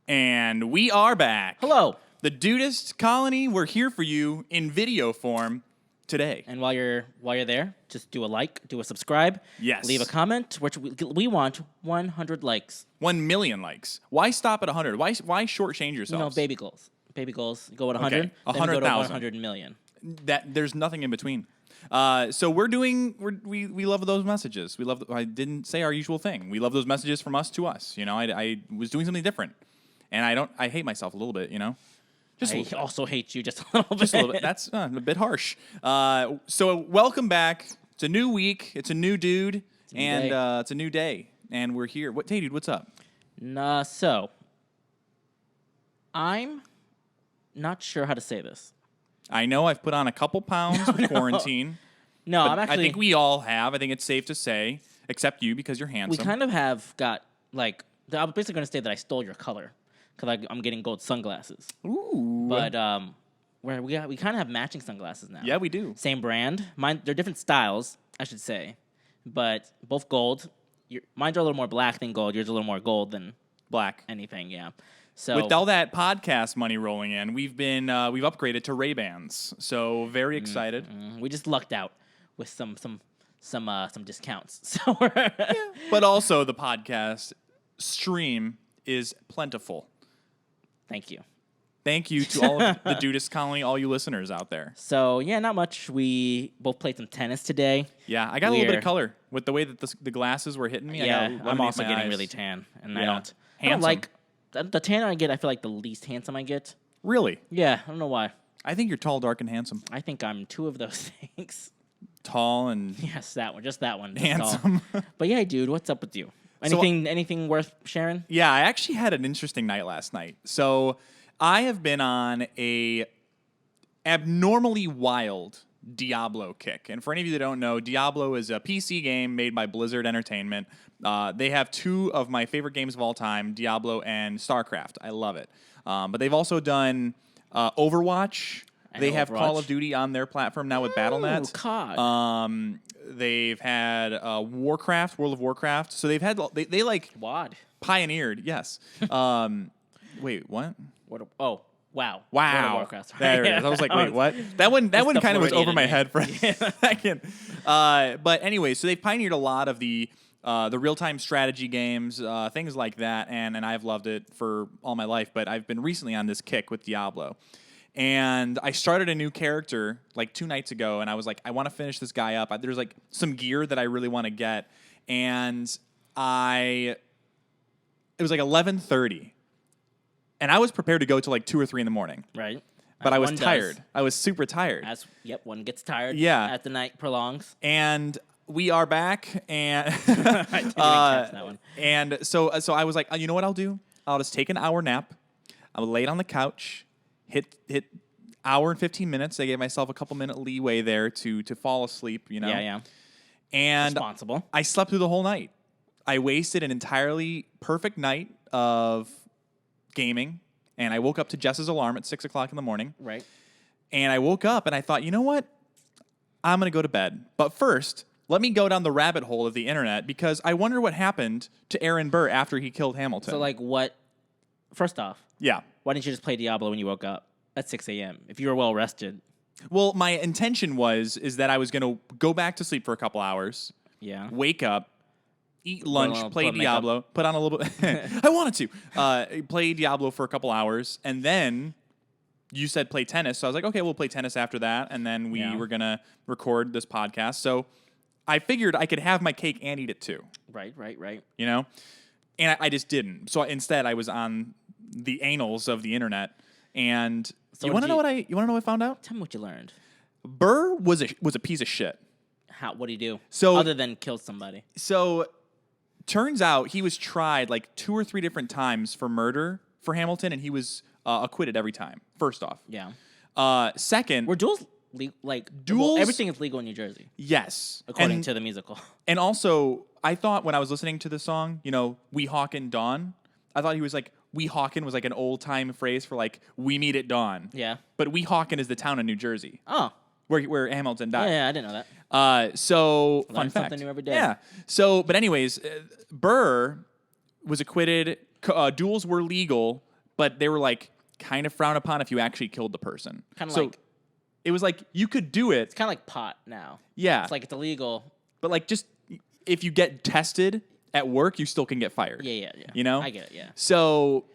And we are back. Hello. The Dudist Colony, we're here for you in video form today. And while you're there, just do a like, do a subscribe. Yes. Leave a comment, which we want 100 likes. 1 million likes. Why stop at 100? Why shortchange yourselves? You know, baby goals. Baby goals. Go at 100. Okay. Then go to 100,000. 100 million. There's nothing in between. So we love those messages. I didn't say our usual thing. We love those messages from us to us. You know, I was doing something different, and I hate myself a little bit. You know, I also hate you just a little bit. Just a little bit. That's a bit harsh. So welcome back. It's a new week. It's a new dude, it's a new day, and we're here. Hey, dude, what's up? So I'm not sure how to say this. I know I've put on a couple pounds with quarantine. No, I'm actually. I think we all have. I think it's safe to say, except you because you're handsome. We kind of have got like. I was basically going to say that I stole your color because I'm getting gold sunglasses. Ooh. But we kind of have matching sunglasses now. Yeah, we do. Same brand. They're different styles, I should say, but both gold. Mine are a little more black than gold. Yours are a little more gold than black. Anything, yeah. So with all that podcast money rolling in, we've upgraded to Ray-Bans. So very excited. We just lucked out with some discounts. So but also the podcast stream is plentiful. Thank you. Thank you to all of the Dudist Colony, all you listeners out there. So yeah, not much. We both played some tennis today. Yeah, I got a little bit of color with the way that the glasses were hitting me. Yeah, I'm also getting really tan, and I don't like. The tanner I get, I feel like the least handsome I get. Really? Yeah, I don't know why. I think you're tall, dark, and handsome. I think I'm two of those things. Tall and... Yes, that one. Just that one. Handsome. But yeah, dude, what's up with you? Anything worth sharing? Yeah, I actually had an interesting night last night. So I have been on a abnormally wild Diablo kick. And for any of you that don't know, Diablo is a PC game made by Blizzard Entertainment. They have two of my favorite games of all time, Diablo and StarCraft. I love it. But they've also done Overwatch. They have Call of Duty on their platform now with Battle.net. COD. They've had Warcraft, World of Warcraft. So they've had they like WoD. Pioneered. Yes. Wait, what? Wow. World of Warcraft. There it is. I was like, wait, what? That one kind of was over my head for a second. But anyway, so they've pioneered a lot of the real-time strategy games, things like that, and I've loved it for all my life. But I've been recently on this kick with Diablo. And I started a new character like 2 nights ago, and I was like, I want to finish this guy up. There's like some gear that I really want to get. And it was like 11:30. And I was prepared to go till like 2 or 3 in the morning. Right. But I was tired. I was super tired. One gets tired. Yeah. As the night prolongs. And we are back, and I didn't catch that one. And so I was like, you know what I'll do? I'll just take an hour nap. I'll lay it on the couch, hit hour and 15 minutes. I gave myself a couple minute leeway there to fall asleep. You know. Yeah. And responsible. I slept through the whole night. I wasted an entirely perfect night of gaming, and I woke up to Jess's alarm at 6 o'clock in the morning. Right. And I woke up and I thought, you know what? I'm going to go to bed. But first, let me go down the rabbit hole of the internet because I wonder what happened to Aaron Burr after he killed Hamilton. So, like, what? First off, yeah. Why didn't you just play Diablo when you woke up at 6 a.m. if you were well rested? Well, my intention is that I was going to go back to sleep for a couple hours. Yeah. Wake up. Eat lunch, play Diablo, put on a little bit. I wanted to play Diablo for a couple hours, and then you said play tennis. So I was like, okay, we'll play tennis after that, and then we were gonna record this podcast. So I figured I could have my cake and eat it too. Right. You know, and I just didn't. So instead, I was on the annals of the internet. And so you want to know what I found out? Tell me what you learned. Burr was a piece of shit. How? What did he do? So other than kill somebody. So. Turns out he was tried like 2 or 3 different times for murder for Hamilton, and he was acquitted every time. First off, yeah. Second, were duels duels? Everything is legal in New Jersey. Yes, according to the musical. And also, I thought when I was listening to the song, you know, "We Hawkin' Dawn," I thought he was like Weehawken was like an old time phrase for like we meet at dawn. Yeah, but Weehawken is the town in New Jersey. Oh. Where Hamilton died. Yeah, I didn't know that. So fun fact. Something new every day. Yeah. So, but anyways, Burr was acquitted. Duels were legal. but they were like kind of frowned upon if you actually killed the person. Kind of so like it was like you could do it. it's kind of like pot now. Yeah, It's like it's illegal. but like just if you get tested at work, you still can get fired. Yeah. You know, I get it. Yeah. So,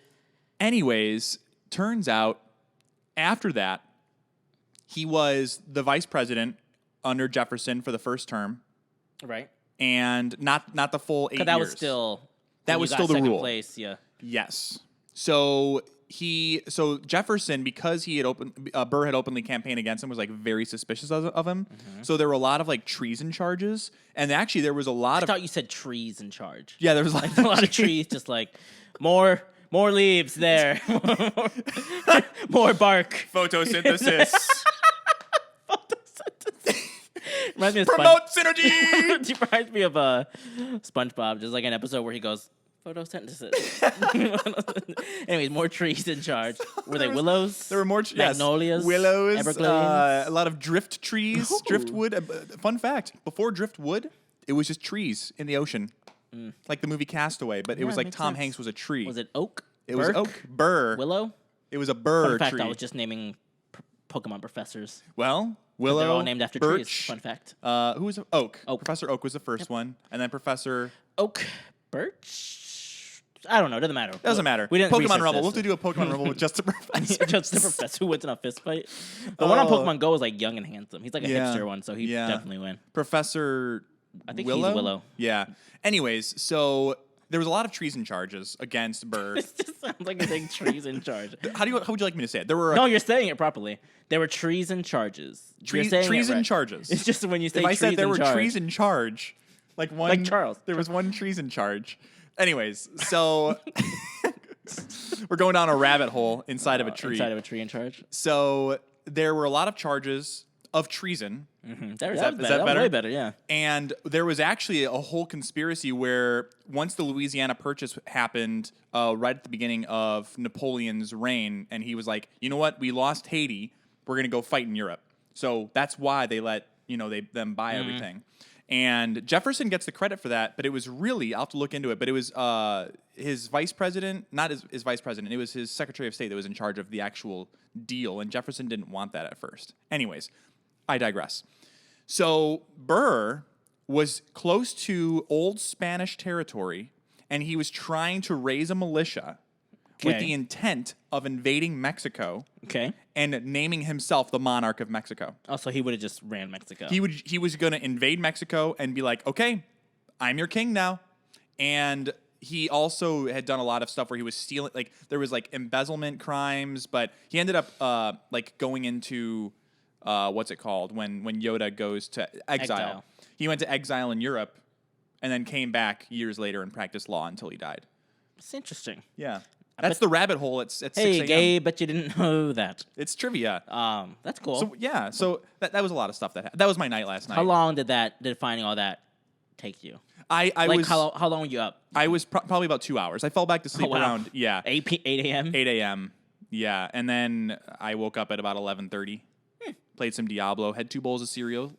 anyways, turns out after that, he was the vice president under Jefferson for the first term, Right. and not the full 8 years. That was still the second rule. place. Yeah. Yes. So Jefferson, because he had Burr had openly campaigned against him, was like very suspicious of him. Mm-hmm. So there were a lot of like treason charges, and actually there was a lot I thought you said trees in charge. Yeah, there was like a lot of trees, just like more leaves there, more bark. Photosynthesis. Reminds me of Promote synergy. It reminds me of SpongeBob, just like an episode where he goes photosynthesis. Anyways, more trees in charge. Were they willows? There were more magnolias, willows, Everglades. a lot of drift trees, driftwood. Fun fact: before driftwood, it was just trees in the ocean, like the movie Castaway. But it was like Tom Hanks was a tree. Was it oak? It was oak. Burr. Willow. It was a burr Fun fact: tree. I was just naming Pokemon professors. Well, Willow. They're all named after Birch, trees. Fun fact. Who was Oak? Oak. Professor Oak was the first one, and then Professor Oak. Birch. I don't know. Doesn't matter. Doesn't matter. We didn't Pokemon research Rumble. this. We'll have to do a Pokemon Rumble with just the professor. Just the professor who wins in a fist fight. The one on Pokemon Go is like young and handsome. He's like a hipster one, so he'd definitely win. Professor I think Willow? he's Willow. Yeah. Anyways, so there was a lot of treason charges against Burr. It just sounds like you're saying trees in charge. How would you like me to say it? There were No, you're saying it properly. There were trees in charges. You're saying trees it in right. charges. It's just when you say If I trees said there in were charge. trees in charge, like one, Like Charles. there was one trees in charge. Anyways, so we're going down a rabbit hole inside of a tree. Inside of a tree in charge. So there were a lot of charges of treason. Mm-hmm. Is that that better? was way better, yeah. And there was actually a whole conspiracy where once the Louisiana Purchase happened, right at the beginning of Napoleon's reign, and he was like, you know what, we lost Haiti, we're going to go fight in Europe. So that's why they let them buy everything. And Jefferson gets the credit for that, but it was really, I'll have to look into it, but it was his vice president, not his vice president, it was his Secretary of State that was in charge of the actual deal, and Jefferson didn't want that at first. Anyways, I digress. So Burr was close to old Spanish territory, and he was trying to raise a militia with the intent of invading Mexico and naming himself the monarch of Mexico. Oh, so he would have just ran Mexico. He was going to invade Mexico and be like, okay, I'm your king now. And he also had done a lot of stuff where he was stealing, like there was like embezzlement crimes, but he ended up like going into what's it called when Yoda goes to exile. He went to exile in Europe and then came back years later and practiced law until he died. It's interesting. Yeah. That's the rabbit hole. It's 6 Hey, a.m. Gabe, bet you didn't know that. It's trivia. That's cool. So yeah, so that was a lot of stuff that was my night last night. How long did finding all that take you? I like was how long were you up? I was probably about 2 hours. I fell back to sleep around 8 a.m. 8 a.m. Yeah, and then I woke up at about 11:30. Played some Diablo. Had 2 bowls of cereal.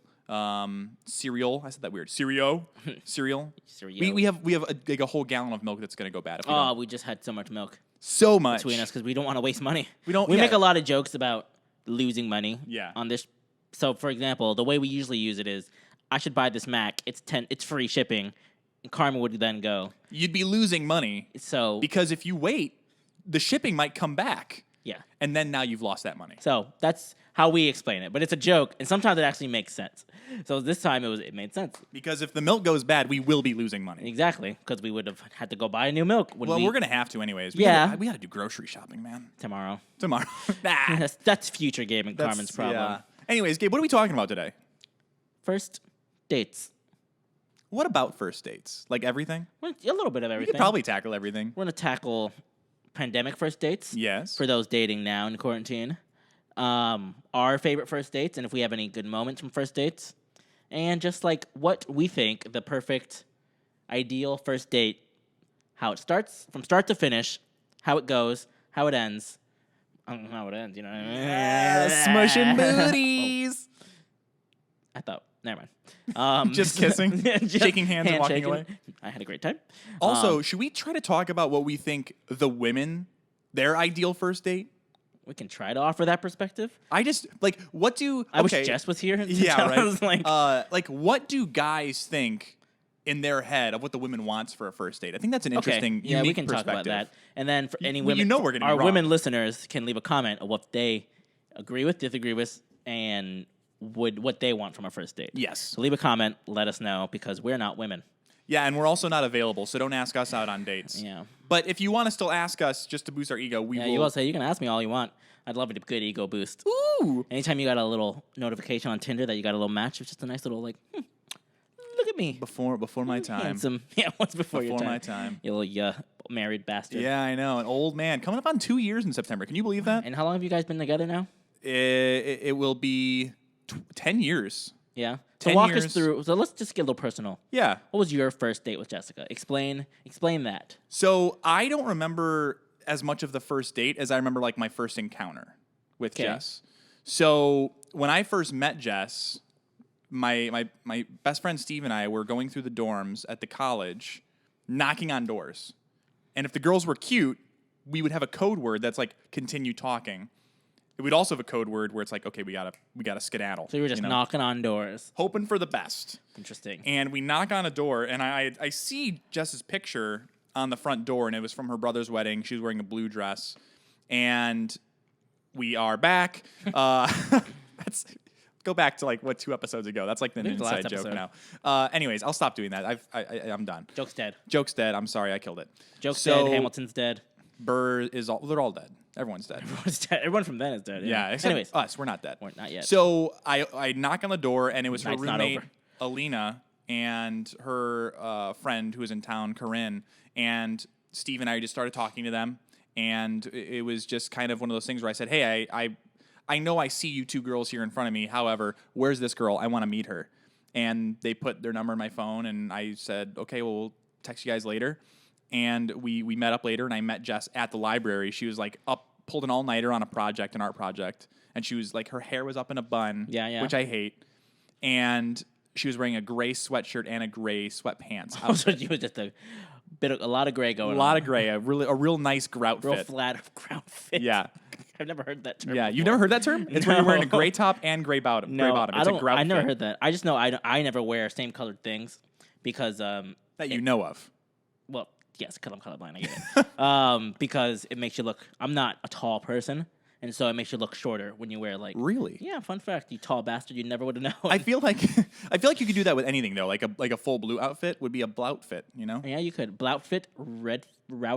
Cereal. I said that weird. Cereal. We have a whole gallon of milk that's gonna go bad. If We just had so much milk. So much between us because we don't want to waste money. We make a lot of jokes about losing money. Yeah. On this, so for example, the way we usually use it is, I should buy this Mac. It's free shipping. And Karma would then go. You'd be losing money. So because if you wait, the shipping might come back. Yeah. And then now you've lost that money. So that's how we explain it. But it's a joke, and sometimes it actually makes sense. So this time it made sense. Because if the milk goes bad, we will be losing money. Exactly. Because we would have had to go buy new milk. We're going to have to anyways. We got to do grocery shopping, man. Tomorrow. Nah. That's future Gabe and Carmen's problem. Yeah. Anyways, Gabe, what are we talking about today? First dates. What about first dates? Like everything? A little bit of everything. We could probably tackle everything. We're going to tackle pandemic first dates. Yes. For those dating now in quarantine. Our favorite first dates, and if we have any good moments from first dates. And just like what we think the perfect, ideal first date, how it starts, from start to finish, how it goes, how it ends. I don't know how it ends, you know what I mean? Smushing booties. I thought, never mind. Just kissing, shaking hands and walking away. I had a great time. Also, should we try to talk about what we think the women their ideal first date. We can try to offer that perspective. I just what do I wish Jess was here. Yeah, right. Like what do guys think in their head of what the woman wants for a first date? I think that's an interesting, yeah, unique we can talk about that. And then for any women, we're gonna be our wrong. women listeners can leave a comment of what they agree with, disagree with, and what they want from a first date. Yes. So leave a comment, let us know, because we're not women. Yeah, and we're also not available, so don't ask us out on dates. Yeah. But if you want to still ask us just to boost our ego, we will. You will say you can ask me all you want. I'd love a good ego boost. Ooh. Anytime you got a little notification on Tinder that you got a little match, it's just a nice little look at me. Before my time. Handsome. Yeah, once before your time. My time. You little married bastard. Yeah, I know. An old man. Coming up on 2 years in September. Can you believe that? And how long have you guys been together now? It will be 10 years. Yeah. 10 So walk years. us through. So let's just get a little personal. Yeah. What was your first date with Jessica? Explain that. So I don't remember as much of the first date as I remember like my first encounter with Jess. So when I first met Jess, my best friend Steve and I were going through the dorms at the college, knocking on doors. And if the girls were cute, we would have a code word that's like continue talking. We'd also have a code word where it's like, okay, we gotta skedaddle. So you were just knocking on doors. Hoping for the best. Interesting. And we knock on a door, and I see Jess's picture on the front door, and it was from her brother's wedding. She was wearing a blue dress. And we are back. Let's go back to like 2 episodes ago. That's like an inside joke now. Anyways, I'll stop doing that. I'm done. Joke's dead. Joke's dead. I'm sorry, I killed it. Joke's dead. Hamilton's dead. Burr is all. They're all dead. Everyone's dead. Everyone's dead. Everyone from then is dead. Yeah, except anyways, us. We're not dead. We're not yet. So I knock on the door, and it was her Night's not roommate, over. Alina, and her friend who was in town, Corinne. And Steve and I just started talking to them. And it was just kind of one of those things where I said, hey, I know I see you 2 girls here in front of me. However, where's this girl? I want to meet her. And they put their number in my phone, and I said, okay, well, we'll text you guys later. And we met up later, and I met Jess at the library. She was like pulled an all-nighter on an art project. And she was like, her hair was up in a bun, which I hate. And she was wearing a gray sweatshirt and a gray sweatpants. So you was just a lot of gray going on. A lot of gray, a real nice grout real fit. flat grout fit. Yeah. I've never heard that term. Yeah, before. you've never heard that term? It's where you're wearing a gray top and gray bottom. No, gray bottom. It's a grout I never fit heard that. I just know I never wear same colored things because that you know of. Well, yes, because I'm colorblind. I get it. Because it makes you look. I'm not a tall person, and so it makes you look shorter when you wear like. Really? Yeah. Fun fact: you tall bastard, you never would have known. I feel like you could do that with anything though. Like a full blue outfit would be a blout fit. You know? Yeah, you could. Blout fit, red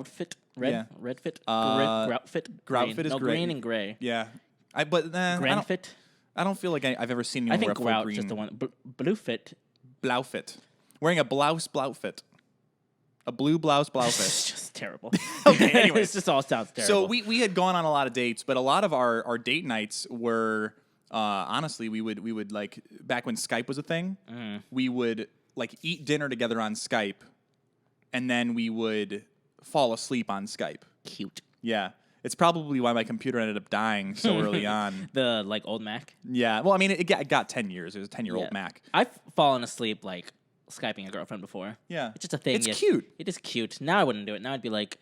fit, Yeah. red fit, grout fit. Grout green. fit is no, gray. green and gray. Yeah. Grand fit. I don't feel like I've ever seen anyone I think wear a full grout green. just the one. Blue fit. Blout fit. Wearing a blout fit. A blue blouse It's fit. just terrible. Okay, anyways. It just all sounds terrible. So we had gone on a lot of dates, but a lot of our date nights were honestly we would like back when Skype was a thing, we would like eat dinner together on Skype, and then we would fall asleep on Skype. Cute. Yeah. It's probably why my computer ended up dying so early on. The like old Mac. Yeah. Well, I mean, it got 10 years. It was a 10-year-old Mac. I've fallen asleep like Skyping a girlfriend before. Yeah. It's just a thing. It's cute. It is cute. Now I wouldn't do it. Now I'd be like,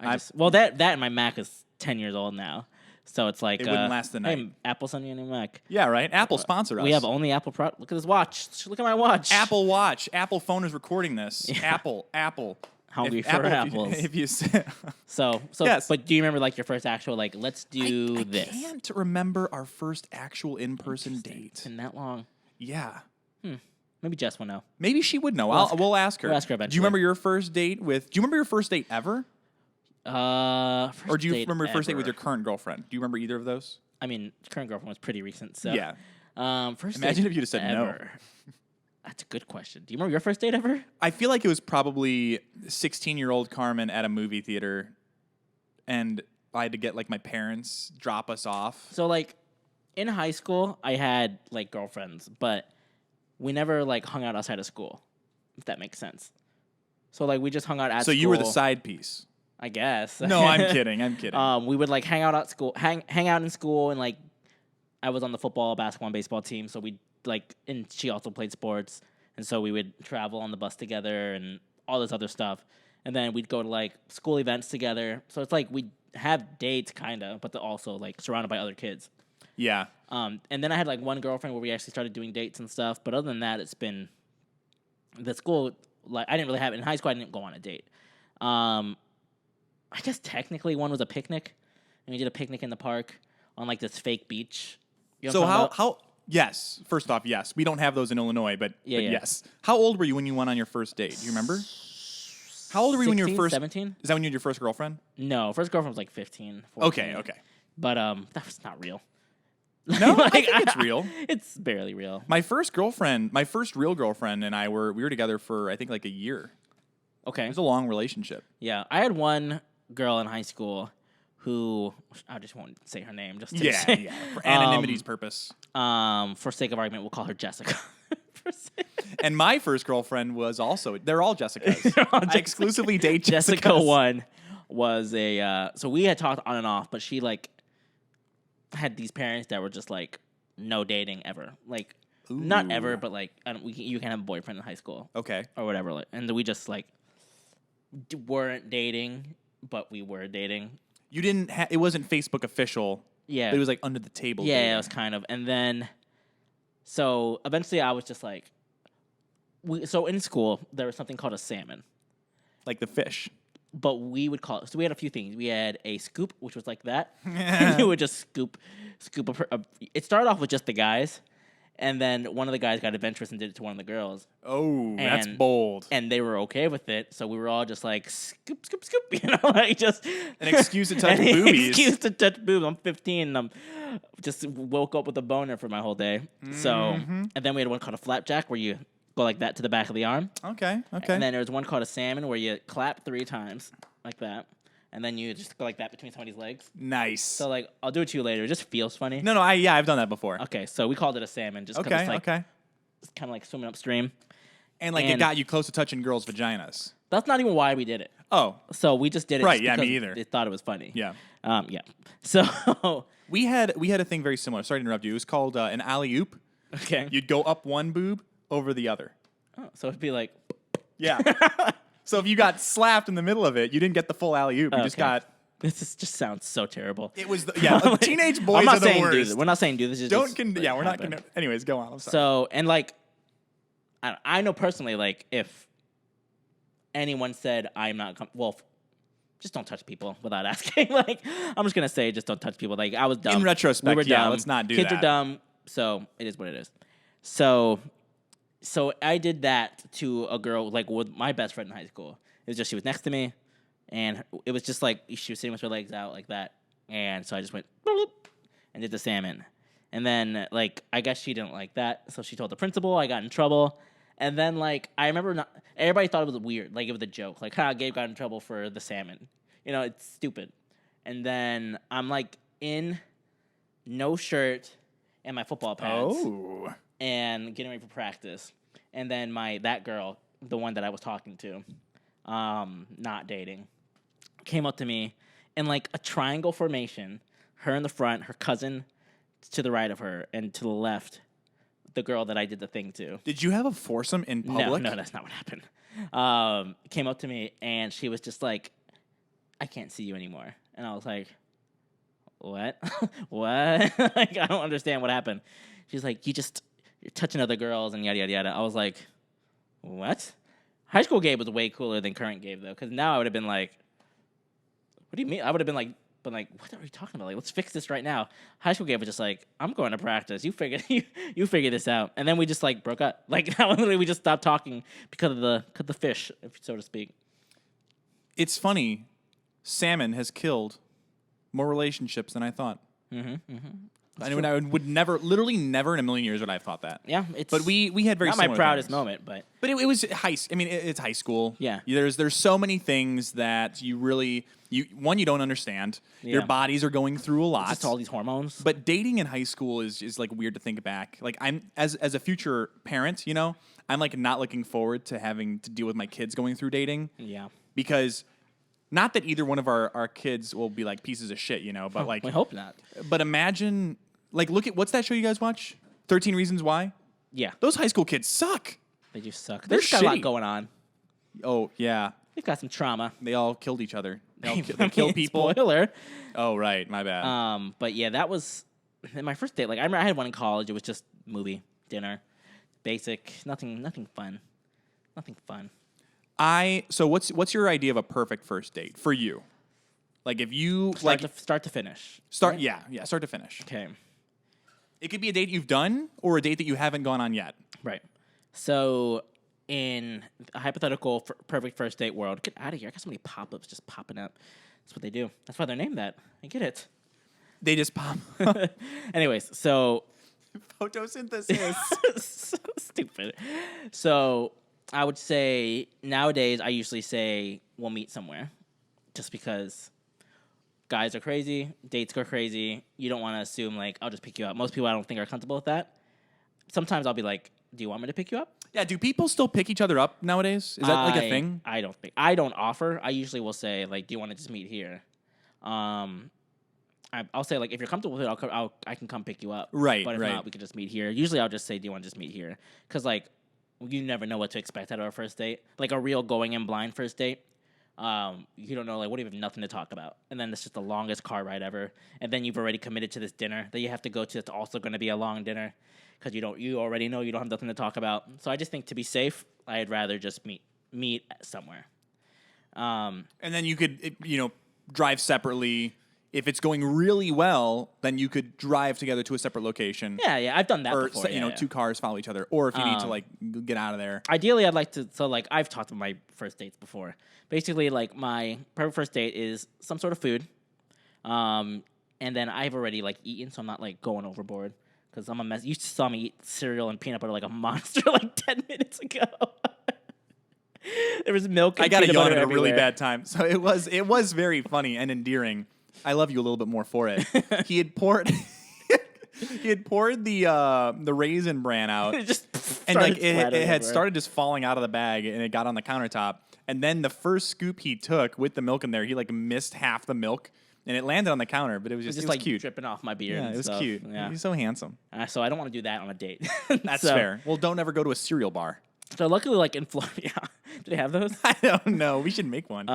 that and my Mac is 10 years old now. So it's like it wouldn't last the night. Hey, Apple sent me a new Mac. Yeah, right. Apple sponsor us. We have only Apple product. Look at this watch. Look at my watch. Apple Watch. Apple phone is recording this. Yeah. Apple. Hungry for apples. If you so yes. But do you remember like your first actual like let's do this? I can't remember our first actual in-person date. It's been that long. Yeah. Maybe Jess will know. Maybe she would know. We'll ask her. We'll ask her eventually. Do you remember your first date ever? Or do you remember your first date with your current girlfriend? Do you remember either of those? I mean, current girlfriend was pretty recent, so yeah. First Imagine date if you'd have said ever. no. That's a good question. Do you remember your first date ever? I feel like it was probably 16-year-old Carmen at a movie theater, and I had to get like my parents drop us off. So like in high school, I had like girlfriends, but we never like hung out outside of school. If that makes sense. So like we just hung out at school. So you were the side piece. I guess. No, I'm kidding. We would like hang out at school, hang out in school, and like I was on the football, basketball, and baseball team, so we like, and she also played sports, and so we would travel on the bus together and all this other stuff, and then we'd go to like school events together. So it's like have dates, kind of, but also like surrounded by other kids. Yeah. And then I had like one girlfriend where we actually started doing dates and stuff. But other than that, it's been the school. Like I didn't really have it in high school. I didn't go on a date. I guess technically one was a picnic, and we did a picnic in the park on like this fake beach. You know So what I'm talking about? Yes. First off, yes. We don't have those in Illinois, but yes. How old were you when you went on your first date? Do you remember? How old were you when you were first? 17? Is that when you had your first girlfriend? No, first girlfriend was like 15. 14. Okay. But that was not real. No, I think it's real. It's barely real. My first real girlfriend, and we were together for I think like a year. Okay. It was a long relationship. Yeah, I had one girl in high school who I just won't say her name just to yeah, for anonymity's purpose. For sake of argument, we'll call her Jessica. And my first girlfriend was also. They're all Jessicas. I exclusively date Jessica. Jessicas. One was a. So we had talked on and off, but she like had these parents that were just like no dating ever, like not ever, but like you can't have a boyfriend in high school, okay, or whatever. Like, and we just like weren't dating, but we were dating. You didn't. It wasn't Facebook official. Yeah, but it was like under the table. Yeah, dating. it was kind of, and then so eventually I was just like, so in school there was something called a salmon, like the fish. But we would call it. So we had a few things. We had a scoop, which was like that. And you would just scoop. It started off with just the guys, and then one of the guys got adventurous and did it to one of the girls. Oh, that's bold. And they were okay with it, so we were all just like scoop, scoop, scoop. You know, like just an excuse to touch boobies. Excuse to touch boobs. I'm 15. And I'm just woke up with a boner for my whole day. So, and then we had one called a flapjack, where you go like that to the back of the arm. Okay. And then there was one called a salmon where you clap 3 times like that. And then you just go like that between somebody's legs. Nice. So like, I'll do it to you later. It just feels funny. No, I've done that before. Okay, so we called it a salmon just because it's like, it's kind of like swimming upstream. And like it got you close to touching girls' vaginas. That's not even why we did it. Oh. So we just did it right, just because me either. they thought it was funny. Yeah. Yeah. So we had a thing very similar. Sorry to interrupt you. It was called an alley-oop. Okay. You'd go up one boob over the other. Oh, so it'd be like... Yeah. So if you got slapped in the middle of it, you didn't get the full alley-oop. You just got... This just sounds so terrible. It was... teenage boys I'm not are the saying worst. do this. We're not saying do this. We're not going to... Anyways, go on. I'm sorry. So, and like, I know personally, like, if anyone said I'm not... just don't touch people without asking. Like, I'm just going to say just don't touch people. Like, I was dumb. In retrospect, we were dumb. let's not do that. Kids are dumb, so it is what it is. So I did that to a girl, like, with my best friend in high school. It was just she was next to me, and it was just like she was sitting with her legs out like that. And so I just went bloop, and did the salmon. And then, like, I guess she didn't like that, so she told the principal. I got in trouble. And then, like, I remember everybody thought it was weird. Like, it was a joke. Like, Gabe got in trouble for the salmon. You know, it's stupid. And then I'm, like, in no shirt and my football pants. Oh. And getting ready for practice. And then that girl, the one that I was talking to, not dating, came up to me in, like, a triangle formation. Her in the front, her cousin to the right of her, and to the left, the girl that I did the thing to. Did you have a foursome in public? No, that's not what happened. Came up to me, and she was just like, I can't see you anymore. And I was like, what? What? Like, I don't understand what happened. She's like, you're touching other girls and yada, yada, yada. I was like, what? High school Gabe was way cooler than current Gabe, though, because now I would have been like, what do you mean? I would have been like, what are you talking about? Like, let's fix this right now. High school Gabe was just like, I'm going to practice. You figure this out. And then we just like broke up. Like, literally we just stopped talking because of the fish, so to speak. It's funny. Salmon has killed more relationships than I thought. I would never, literally never in a million years would I have thought that. Yeah, it's. But we had very not similar my proudest things. moment, but it was high. I mean, it's high school. Yeah. There's so many things that you don't understand. Yeah. Your bodies are going through a lot. Just all these hormones. But dating in high school is like weird to think back. Like I'm as a future parent, I'm like not looking forward to having to deal with my kids going through dating. Yeah. Because not that either one of our kids will be like pieces of shit, but like we hope not. But imagine, like, look at what's that show you guys watch? 13 Reasons Why? Yeah. Those high school kids suck. They just suck. They're They've got a lot shitty. going on. Oh, yeah. They've got some trauma. They all killed each other. They kill people. Spoiler. Oh, right. My bad. But yeah, that was my first date. Like, I remember I had one in college. It was just movie, dinner, basic, nothing fun. Nothing fun. So what's your idea of a perfect first date for you? Like, if you start to finish. Start, right? Yeah, start to finish. Okay. It could be a date you've done or a date that you haven't gone on yet. Right. So, in a hypothetical perfect first date world, get out of here. I got so many pop-ups just popping up. That's what they do. That's why they're named that. I get it. They just pop. Anyways, so photosynthesis. So stupid. So, I would say nowadays I usually say we'll meet somewhere, just because guys are crazy, dates go crazy. You don't want to assume like I'll just pick you up. Most people I don't think are comfortable with that. Sometimes I'll be like, "Do you want me to pick you up?" Yeah. Do people still pick each other up nowadays? Is that like a thing? I don't offer. I usually will say like, "Do you want to just meet here?" I'll say like, if you're comfortable with it, I can come pick you up. Right. But if not, we can just meet here. Usually I'll just say, "Do you want to just meet here?" Because like, you never know what to expect out of a first date. Like a real going in blind first date. You don't know, like, what if you have nothing to talk about? And then it's just the longest car ride ever. And then you've already committed to this dinner that you have to go to. It's also going to be a long dinner because you already know you don't have nothing to talk about. So I just think to be safe, I'd rather just meet somewhere. And then you could, drive separately. If it's going really well, then you could drive together to a separate location. Yeah, I've done that before. Or, two cars follow each other. Or if you need to, like, get out of there. Ideally, I'd like to... So, like, I've talked about my first dates before. Basically, like, my perfect first date is some sort of food. And then I've already, like, eaten, so I'm not, like, going overboard. Because I'm a mess. You saw me eat cereal and peanut butter like a monster, like, 10 minutes ago. There was milk and peanut butter everywhere. I got a yawn at a really bad time. So it was very funny and endearing. I love you a little bit more for it. He had poured the Raisin Bran out. And like it had started just falling out of the bag and it got on the countertop. And then the first scoop he took with the milk in there, he like missed half the milk and it landed on the counter, but it was just like cute. dripping off my beard. Yeah, it was stuff. cute. Yeah. He's so handsome. So I don't want to do that on a date. That's fair. Well, don't ever go to a cereal bar. So luckily, like in Florida, do they have those? I don't know. We should make one.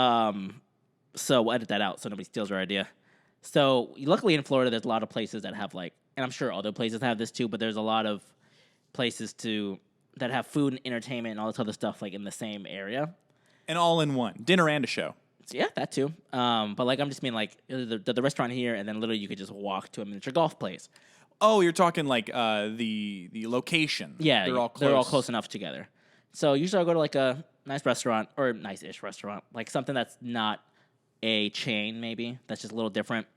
So we'll edit that out so nobody steals our idea. So luckily in Florida, there's a lot of places that have like, and I'm sure other places have this too, but there's a lot of places that have food and entertainment and all this other stuff like in the same area. And all in one. Dinner and a show. So yeah, that too. But like I'm just mean like the restaurant here, and then literally you could just walk to a miniature golf place. Oh, you're talking like the location. Yeah, they're all close. They're all close enough together. So usually I'll go to like a nice restaurant or nice-ish restaurant, like something that's not a chain maybe, that's just a little different,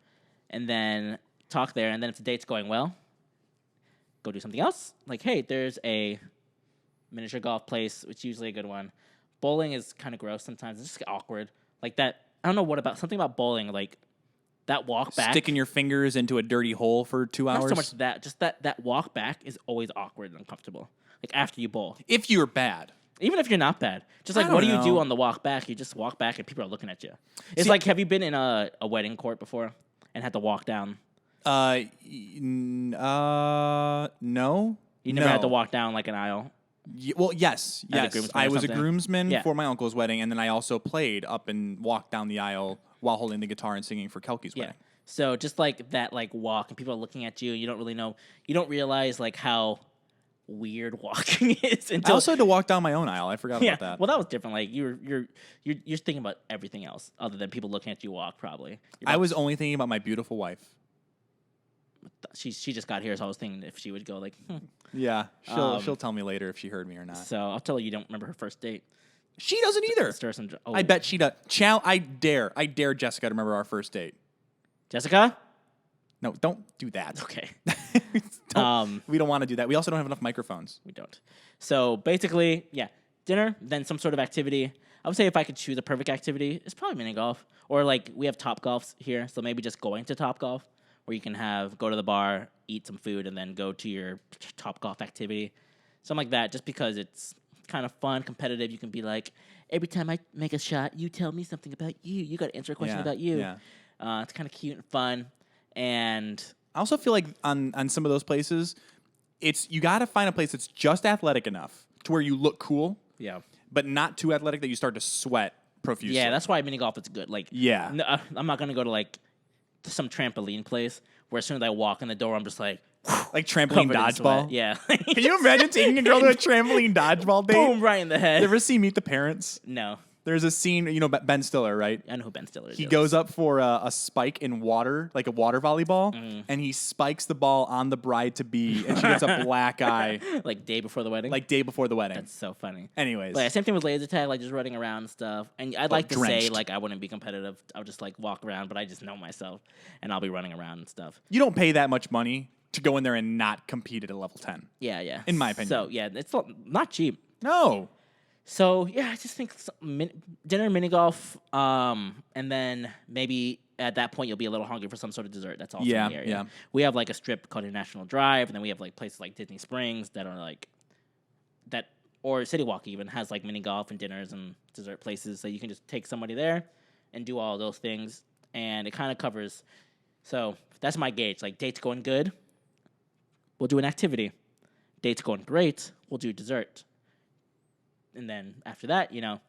and then talk there, and then if the date's going well, go do something else. Like, hey, there's a miniature golf place, which is usually a good one. Bowling is kind of gross sometimes. It's just awkward. Like that, I don't know something about bowling, like that walk back. Sticking your fingers into a dirty hole for 2 hours. Not so much that, just that walk back is always awkward and uncomfortable. Like after you bowl. If you're bad. Even if you're not bad. Just like, what do you do on the walk back? You just walk back and people are looking at you. It's like, have you been in a wedding court before and had to walk down? No. You never had to walk down like an aisle? Well, yes. I was a groomsman for my uncle's wedding, and then I also played up and walked down the aisle while holding the guitar and singing for Kelky's wedding. So just like that like walk and people are looking at you, you don't really know, you don't realize like how weird walking is. I also had to walk down my own aisle. I forgot about that. Well, that was different. Like you're thinking about everything else other than people looking at you walk. Probably. I was only thinking about my beautiful wife. She just got here, so I was thinking if she would go like. Yeah, she'll tell me later if she heard me or not. So I'll tell her you don't remember her first date. She doesn't either. Stir some. Oh. I bet she does. I dare Jessica to remember our first date. Jessica. No, don't do that. Okay. We don't want to do that. We also don't have enough microphones. We don't. So basically, dinner, then some sort of activity. I would say if I could choose a perfect activity, it's probably mini golf. Or like we have Top Golfs here, so maybe just going to Top Golf, where you can go to the bar, eat some food, and then go to your Top Golf activity. Something like that, just because it's kind of fun, competitive. You can be like, every time I make a shot, you tell me something about you. You got to answer a question about you. Yeah. It's kind of cute and fun. And I also feel like on some of those places, you got to find a place that's just athletic enough to where you look cool, yeah, but not too athletic that you start to sweat profusely. Yeah, that's why mini golf is good. Like, Yeah. no, I'm not gonna go to like to some trampoline place where as soon as I walk in the door, I'm just like like trampoline covered in dodgeball. sweat. Yeah. Can you imagine taking a girl to a trampoline dodgeball date? Boom, right in the head. You ever see Meet the Parents? No, There's a scene, you know, Ben Stiller, right? I know who Ben Stiller is. He goes up for a spike in water, like a water volleyball, and he spikes the ball on the bride-to-be, and she gets a black eye. Like day before the wedding. Like day before the wedding. That's so funny. Anyways. But yeah, same thing with laser tag, like just running around and stuff. And I'd like to say drenched. like I wouldn't be competitive. I would just like walk around, but I just know myself, and I'll be running around and stuff. You don't pay that much money to go in there and not compete at a level 10. Yeah. In my opinion. So yeah, it's not cheap. No. So yeah, I just think dinner, mini golf, and then maybe at that point you'll be a little hungry for some sort of dessert. That's also in the area. Yeah. We have like a strip called International Drive, and then we have like places like Disney Springs that are like that, or City Walk even has like mini golf and dinners and dessert places. So you can just take somebody there and do all those things, and it kind of covers. So that's my gauge. Like dates going good, we'll do an activity. Dates going great, we'll do dessert. And then after that, you know,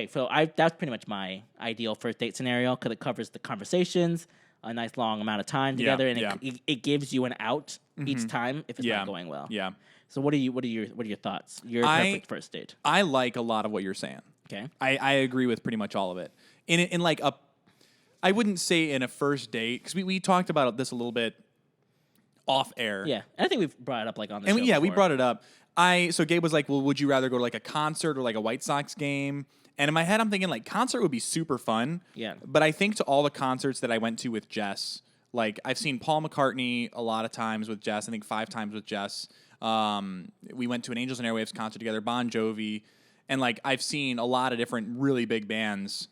so that's pretty much my ideal first date scenario because it covers the conversations, a nice long amount of time together, and it gives you an out each time if it's not going well. Yeah. So what are your thoughts? Your perfect first date. I like a lot of what you're saying. Okay. I agree with pretty much all of it. In like I wouldn't say in a first date because we talked about this a little bit off air. Yeah, and I think we've brought it up like on the and show we before. brought it up. So Gabe was like, well, would you rather go to like a concert or like a White Sox game? And in my head, I'm thinking like concert would be super fun. Yeah. But I think to all the concerts that I went to with Jess, like I've seen Paul McCartney a lot of times with Jess. I think 5 times with Jess. We went to an Angels and Airwaves concert together, Bon Jovi. And like I've seen a lot of different really big bands.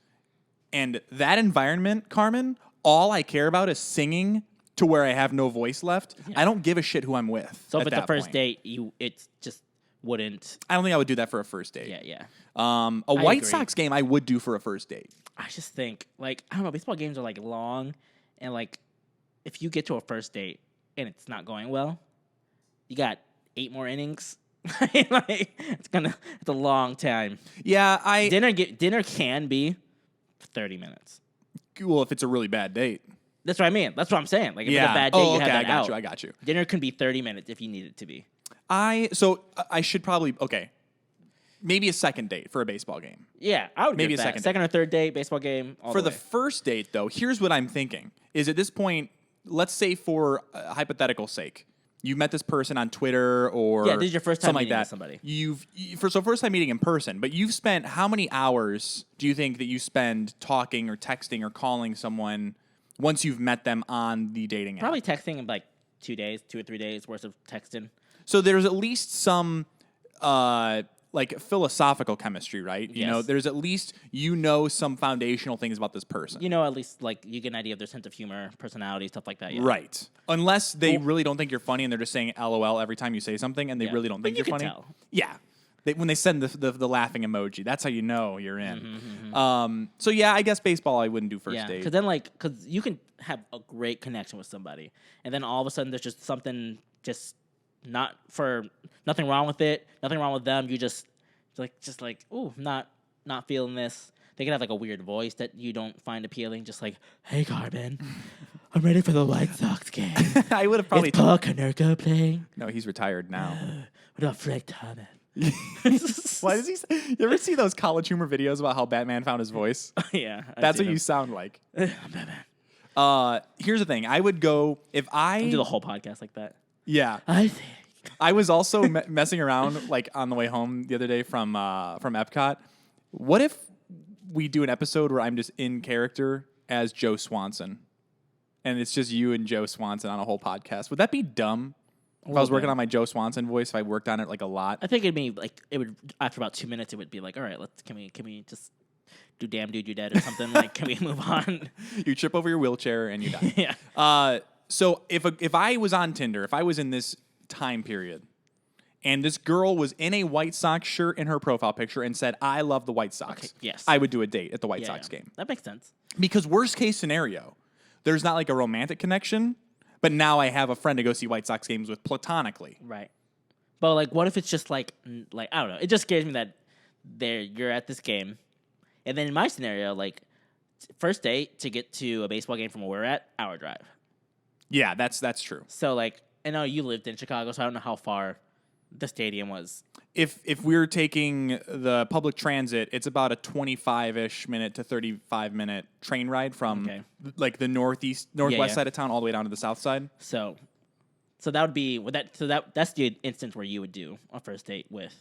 And that environment, Carmen, all I care about is singing to where I have no voice left. Yeah. I don't give a shit who I'm with. So if at it's that a first point. date, it just wouldn't. I don't think I would do that for a first date. Yeah. A White Sox game I would do for a first date. I just think like I don't know, baseball games are like long, and like if you get to a first date and it's not going well, you got 8 more innings. Like it's a long time. Yeah, dinner can be 30 minutes. Well, if it's a really bad date. That's what I mean. That's what I'm saying. Like if it's a bad date, you have that out. I got you. Dinner can be 30 minutes if you need it to be. I should probably maybe a second date for a baseball game. Yeah, I would maybe give a that. Second or third date, baseball game. For the first date, though, here's what I'm thinking: is at this point, let's say for hypothetical sake, you met this person on Twitter or this is your first time meeting with somebody. First time meeting in person, but you've spent how many hours do you think that you spend talking or texting or calling someone once you've met them on the dating app? Probably texting in like 2 or 3 days worth of texting. So there's at least some like philosophical chemistry, right? You know, there's at least some foundational things about this person. You know, at least like you get an idea of their sense of humor, personality, stuff like that. Yeah. Right. Unless they really don't think you're funny and they're just saying LOL every time you say something and they really don't think you're funny. Tell. Yeah. When they send the laughing emoji, that's how you know you're in. So yeah, I guess baseball I wouldn't do first date. Because you can have a great connection with somebody, and then all of a sudden there's just something nothing wrong with it, nothing wrong with them. You just like ooh, not feeling this. They could have like a weird voice that you don't find appealing, just like, hey Carmen, I'm ready for the White Sox game. I would have probably Is Paul Konerko playing? No, he's retired now. What about Frank Thomas? Why does he? You ever see those College Humor videos about how Batman found his voice? Yeah, that's what you sound like. I'm Batman. Here's the thing: I would go if I do the whole podcast like that. Yeah, I think I was also messing around like on the way home the other day from Epcot. What if we do an episode where I'm just in character as Joe Swanson, and it's just you and Joe Swanson on a whole podcast? Would that be dumb? If I was working on my Joe Swanson voice, if I worked on it like a lot, I think it'd be like it would. After about 2 minutes, it would be like, all right, can we just do damn dude, you dead or something? Like, can we move on? You trip over your wheelchair and you die. Yeah. So if I was on Tinder, if I was in this time period, and this girl was in a White Sox shirt in her profile picture and said, "I love the White Sox," okay, yes, I would do a date at the White Sox game. That makes sense. Because worst case scenario, there's not like a romantic connection. But now I have a friend to go see White Sox games with platonically. Right. But like, what if it's just like I don't know. It just scares me that you're at this game, And then in my scenario, like first date to get to a baseball game from where we're at, hour drive. Yeah, that's true. So like, I know you lived in Chicago, so I don't know how far the stadium was. If we're taking the public transit, it's about a 25-ish minute to 35-minute train ride from like the northwest side of town all the way down to the south side. So that would be that's the instance where you would do a first date with.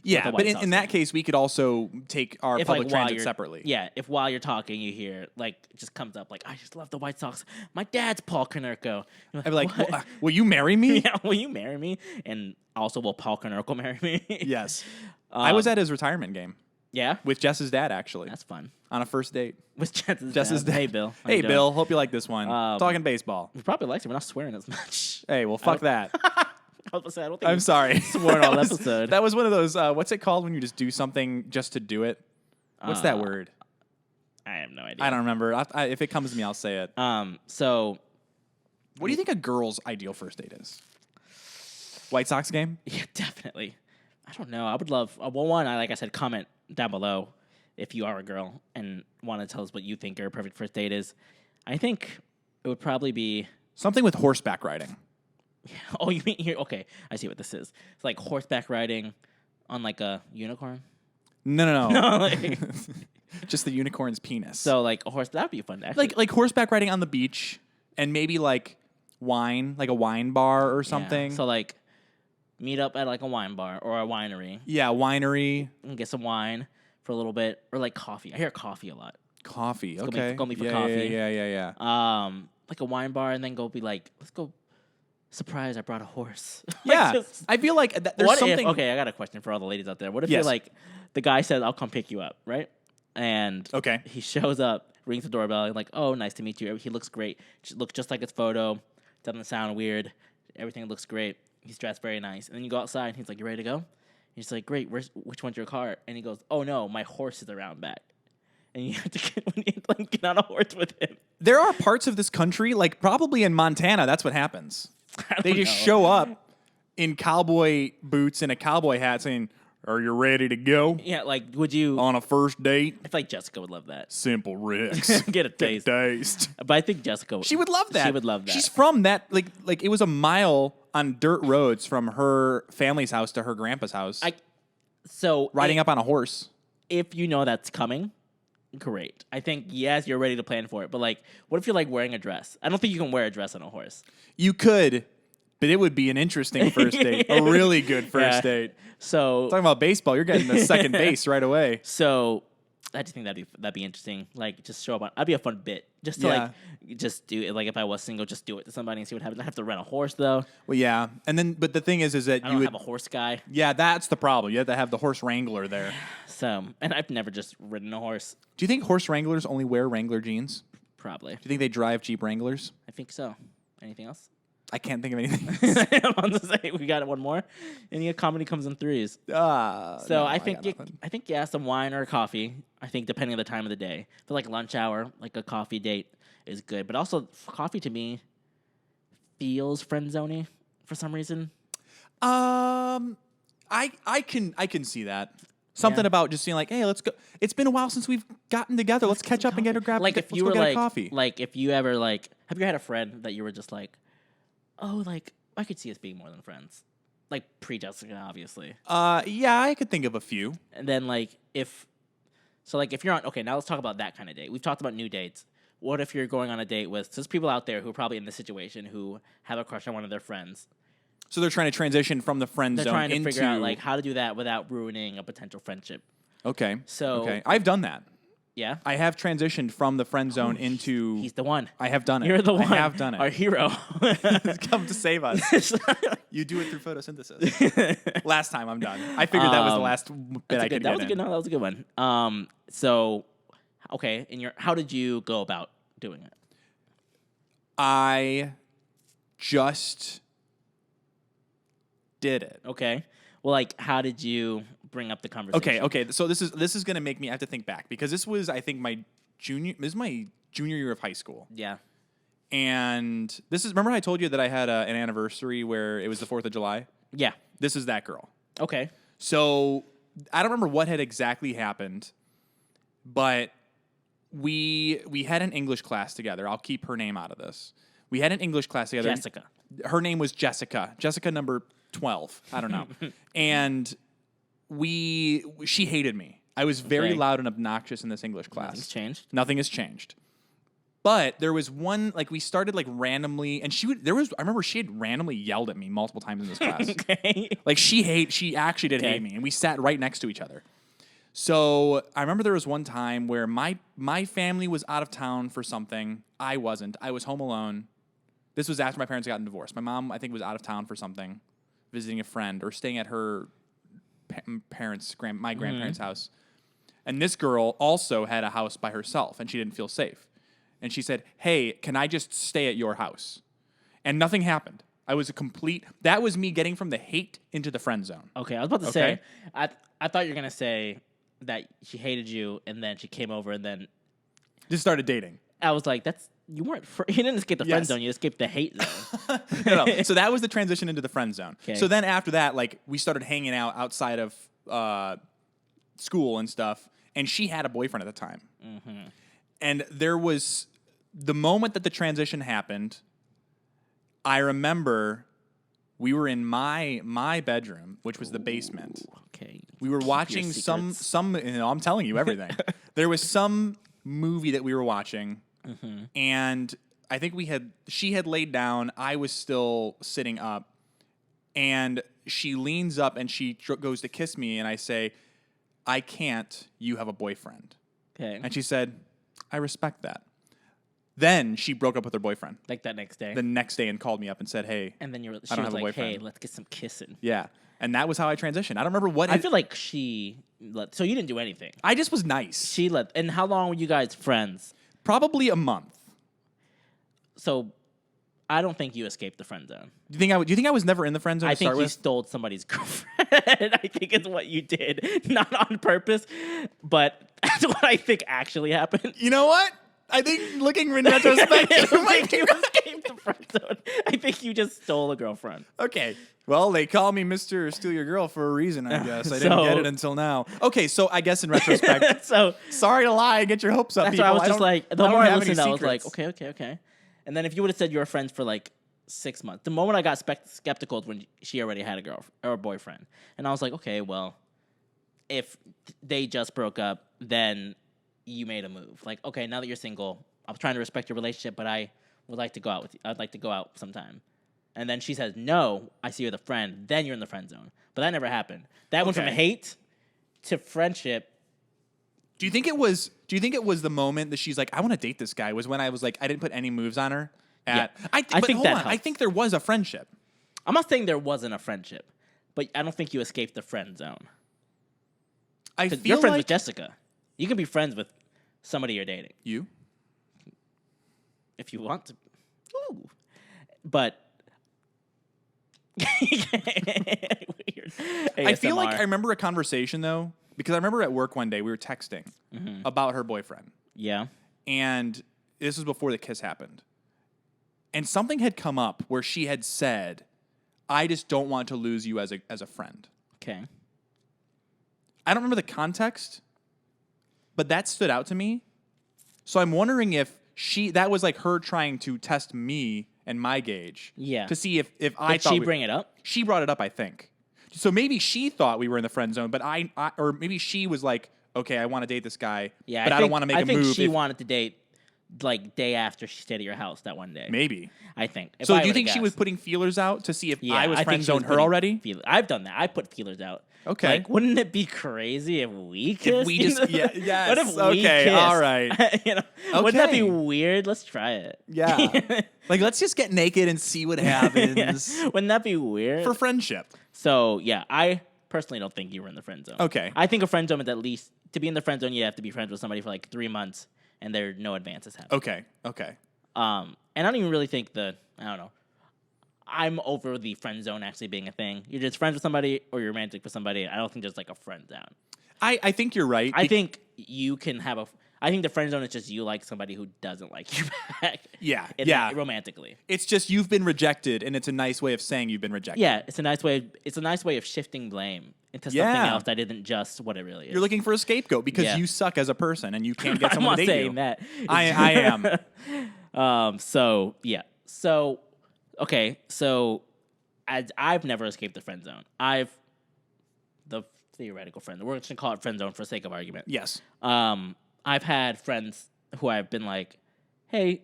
Yeah, but in that case, we could also take our public transit separately. Yeah, if while you're talking, you hear, like, it just comes up, like, I just love the White Sox. My dad's Paul Konerko. I'd be like, well, will you marry me? Yeah, will you marry me? And also, will Paul Konerko marry me? Yes. I was at his retirement game. Yeah? With Jess's dad, actually. That's fun. On a first date. With Jess's dad. Hey, Bill. Hey, Bill. Hope you like this one. Talking baseball. He probably likes it. We're not swearing as much. Hey, well, fuck that. I was gonna say, I don't think I'm sorry. Sworn all episode. That was one of those. What's it called when you just do something just to do it? What's that word? I have no idea. I don't remember. If it comes to me, I'll say it. So, what do you think a girl's ideal first date is? White Sox game? Yeah, definitely. I don't know. I would love. Well, one, like I said, comment down below if you are a girl and want to tell us what you think your perfect first date is. I think it would probably be something with horseback riding. Oh, you mean here? Okay, I see what this is. It's like horseback riding on like a unicorn. No. No, like, just the unicorn's penis. So like a horse, that'd be fun. Actually. Like horseback riding on the beach, and maybe like wine, like a wine bar or something. Yeah. So like meet up at like a wine bar or a winery. Yeah, winery. And get some wine for a little bit, or like coffee. I hear coffee a lot. Coffee. Let's okay. Go meet for coffee. Yeah. Like a wine bar, and then go be like, let's go. Surprise! I brought a horse. Yeah, I feel like there's something. Okay, I got a question for all the ladies out there. What if you're like, the guy says, "I'll come pick you up," right? And he shows up, rings the doorbell, and like, "Oh, nice to meet you." He looks great. Looks just like his photo. Doesn't sound weird. Everything looks great. He's dressed very nice. And then you go outside, and he's like, "You ready to go?" He's like, "Great. Which one's your car?" And he goes, "Oh no, my horse is around back." And you have to get on a horse with him. There are parts of this country, like probably in Montana, that's what happens. They just show up in cowboy boots and a cowboy hat saying, "Are you ready to go?" Yeah, like, would you... On a first date? I feel like Jessica would love that. Simple Ricks. Get a taste. But I think Jessica... She would love that. She would love that. She's from that... Like it was a mile on dirt roads from her family's house to her grandpa's house. Riding up on a horse. If you know that's coming... Great. I think, yes, you're ready to plan for it. But, like, what if you're, like, wearing a dress? I don't think you can wear a dress on a horse. You could, but it would be an interesting first date. A really good first date. So... Talking about baseball, you're getting the second base right away. So, I just think that'd be interesting. Like, just show up on... That'd be a fun bit. Just to, like, just do it. Like, if I was single, just do it to somebody and see what happens. I have to rent a horse, though. Well, yeah. And then, but the thing is that I don't have a horse guy. Yeah, that's the problem. You have to have the horse wrangler there. So, and I've never just ridden a horse. Do you think horse wranglers only wear Wrangler jeans? Probably. Do you think they drive Jeep Wranglers? I think so. Anything else? I can't think of anything. I'm about to say we got one more. And comedy comes in threes. I think some wine or coffee. I think depending on the time of the day. For like lunch hour, like a coffee date is good. But also coffee to me feels friend-zoney for some reason. I can see that. Something about just being like, hey, let's go. It's been a while since we've gotten together. Let's catch up and get a grab. Like if you were like coffee. Like if you ever like, have you had a friend that you were just like, oh, like I could see us being more than friends, like pre-Jessica, obviously. Yeah, I could think of a few. And then like if you're on, okay, now let's talk about that kind of date. We've talked about new dates. What if you're going on a date with? So there's people out there who are probably in this situation who have a crush on one of their friends. So they're trying to transition from the friend zone into... They're trying to figure out, like, how to do that without ruining a potential friendship. Okay. So... Okay. I've done that. Yeah? I have transitioned from the friend zone into... He's the one. I have done it. You're the one. I have done it. Our hero. Come to save us. You do it through photosynthesis. Last time, I'm done. I figured that was the last bit I could get in. That was a good one. So, okay, how did you go about doing it? I just... did it. Okay. Well, like, how did you bring up the conversation? Okay. So this is gonna make me have to think back because this was, I think, my junior year of high school. Yeah. And remember I told you that I had an anniversary where it was the 4th of July? Yeah. This is that girl. Okay. So I don't remember what had exactly happened, but we had an English class together. I'll keep her name out of this. We had an English class together. Jessica. Her name was Jessica. Jessica number 12. I don't know. And she hated me. I was very loud and obnoxious in this English class. Nothing's changed. Nothing has changed. But there was one, like, we started, like, randomly, and I remember she had randomly yelled at me multiple times in this class. Okay. Like, she actually did hate me, and we sat right next to each other. So I remember there was one time where my family was out of town for something. I wasn't. I was home alone. This was after my parents got divorced. My mom, I think, was out of town for something, visiting a friend, or staying at her my grandparents' house. And this girl also had a house by herself, and she didn't feel safe. And she said, "Hey, can I just stay at your house?" And nothing happened. That was me getting from the hate into the friend zone. Okay, I was about to say, I thought you were going to say that she hated you, and then she came over, and then just started dating. I was like, you didn't escape the friend zone, you escaped the hate zone. No. So that was the transition into the friend zone. Okay. So then after that, like, we started hanging out outside of school and stuff, and she had a boyfriend at the time. Mm-hmm. And there was the moment that the transition happened, I remember we were in my bedroom, which was the basement. Okay. We were watching some I'm telling you everything. There was some movie that we were watching, and I think she had laid down, I was still sitting up, and she leans up and she goes to kiss me, and I say, "I can't, you have a boyfriend." Okay. And she said, "I respect that." Then she broke up with her boyfriend. Like that next day? The next day, and called me up and said, "Hey, and then she I don't was have a like, boyfriend." "Hey, let's get some kissing." Yeah. And that was how I transitioned. I don't remember what... I feel like so you didn't do anything. I just was nice. And how long were you guys friends? Probably a month. So I don't think you escaped the friend zone. Do you think I was never in the friend zone to start with? I think you stole somebody's girlfriend. I think it's what you did. Not on purpose, but that's what I think actually happened. You know what? I think looking in retrospect, you escaped the friend zone. I think you just stole a girlfriend. Okay. Well, they call me Mr. Steal Your Girl for a reason, I guess. I didn't get it until now. Okay, so I guess in retrospect, sorry to lie, get your hopes up, that's people. Why I was just like, the more I listened, I was like, secrets. okay. And then if you would have said you were friends for like 6 months, the moment I got skeptical is when she already had a girlfriend or a boyfriend. And I was like, okay, well, if they just broke up, then you made a move. Like, okay, now that you're single, I was trying to respect your relationship, but I would like to go out with you. I'd like to go out sometime. And then she says, "No, I see you with a friend." Then you're in the friend zone. But that never happened. That went from hate to friendship. Do you think it was the moment that she's like, "I want to date this guy," was when I was like, I didn't put any moves on her? I think there was a friendship. I'm not saying there wasn't a friendship, but I don't think you escaped the friend zone. You're friends with Jessica. You can be friends with somebody you're dating. You? If you want to. Ooh. But weird. I feel like I remember a conversation, though, because I remember at work one day we were texting about her boyfriend. Yeah. And this was before the kiss happened. And something had come up where she had said, "I just don't want to lose you as a friend." Okay. I don't remember the context, but that stood out to me. So I'm wondering if that was like her trying to test me and my gauge. Yeah. To see if I Did thought she bring it up? She brought it up, I think. So maybe she thought we were in the friend zone, but or maybe she was like, "Okay, I want to date this guy, yeah, but I don't want to make a move." I think she wanted to date like day after she stayed at your house that one day. Maybe. I think. So do you think she was putting feelers out to see if I was friend zoned her already? I've done that. I put feelers out. Okay. Like, wouldn't it be crazy if we kissed? If we just, yes. What if we kissed? All right. Wouldn't that be weird? Let's try it. Yeah. Like, let's just get naked and see what happens. Yeah. Wouldn't that be weird? For friendship. So, yeah, I personally don't think you were in the friend zone. Okay. I think a friend zone is at least, to be in the friend zone, you have to be friends with somebody for like 3 months, and there are no advances happening. Okay. And I don't even really think I don't know. I'm over the friend zone actually being a thing. You're just friends with somebody or you're romantic with somebody. I don't think there's like a friend zone. I think you're right. I think you can have I think the friend zone is just you like somebody who doesn't like you back. Yeah. Romantically. It's just you've been rejected, and it's a nice way of saying you've been rejected. Yeah, it's a nice way of shifting blame. into something else that isn't just what it really is. You're looking for a scapegoat because you suck as a person and you can't get someone to date you. I'm not saying that. I am. So yeah. So okay. So I've never escaped the friend zone. The theoretical friend. We're just gonna call it friend zone for the sake of argument. Yes. I've had friends who I've been like, hey,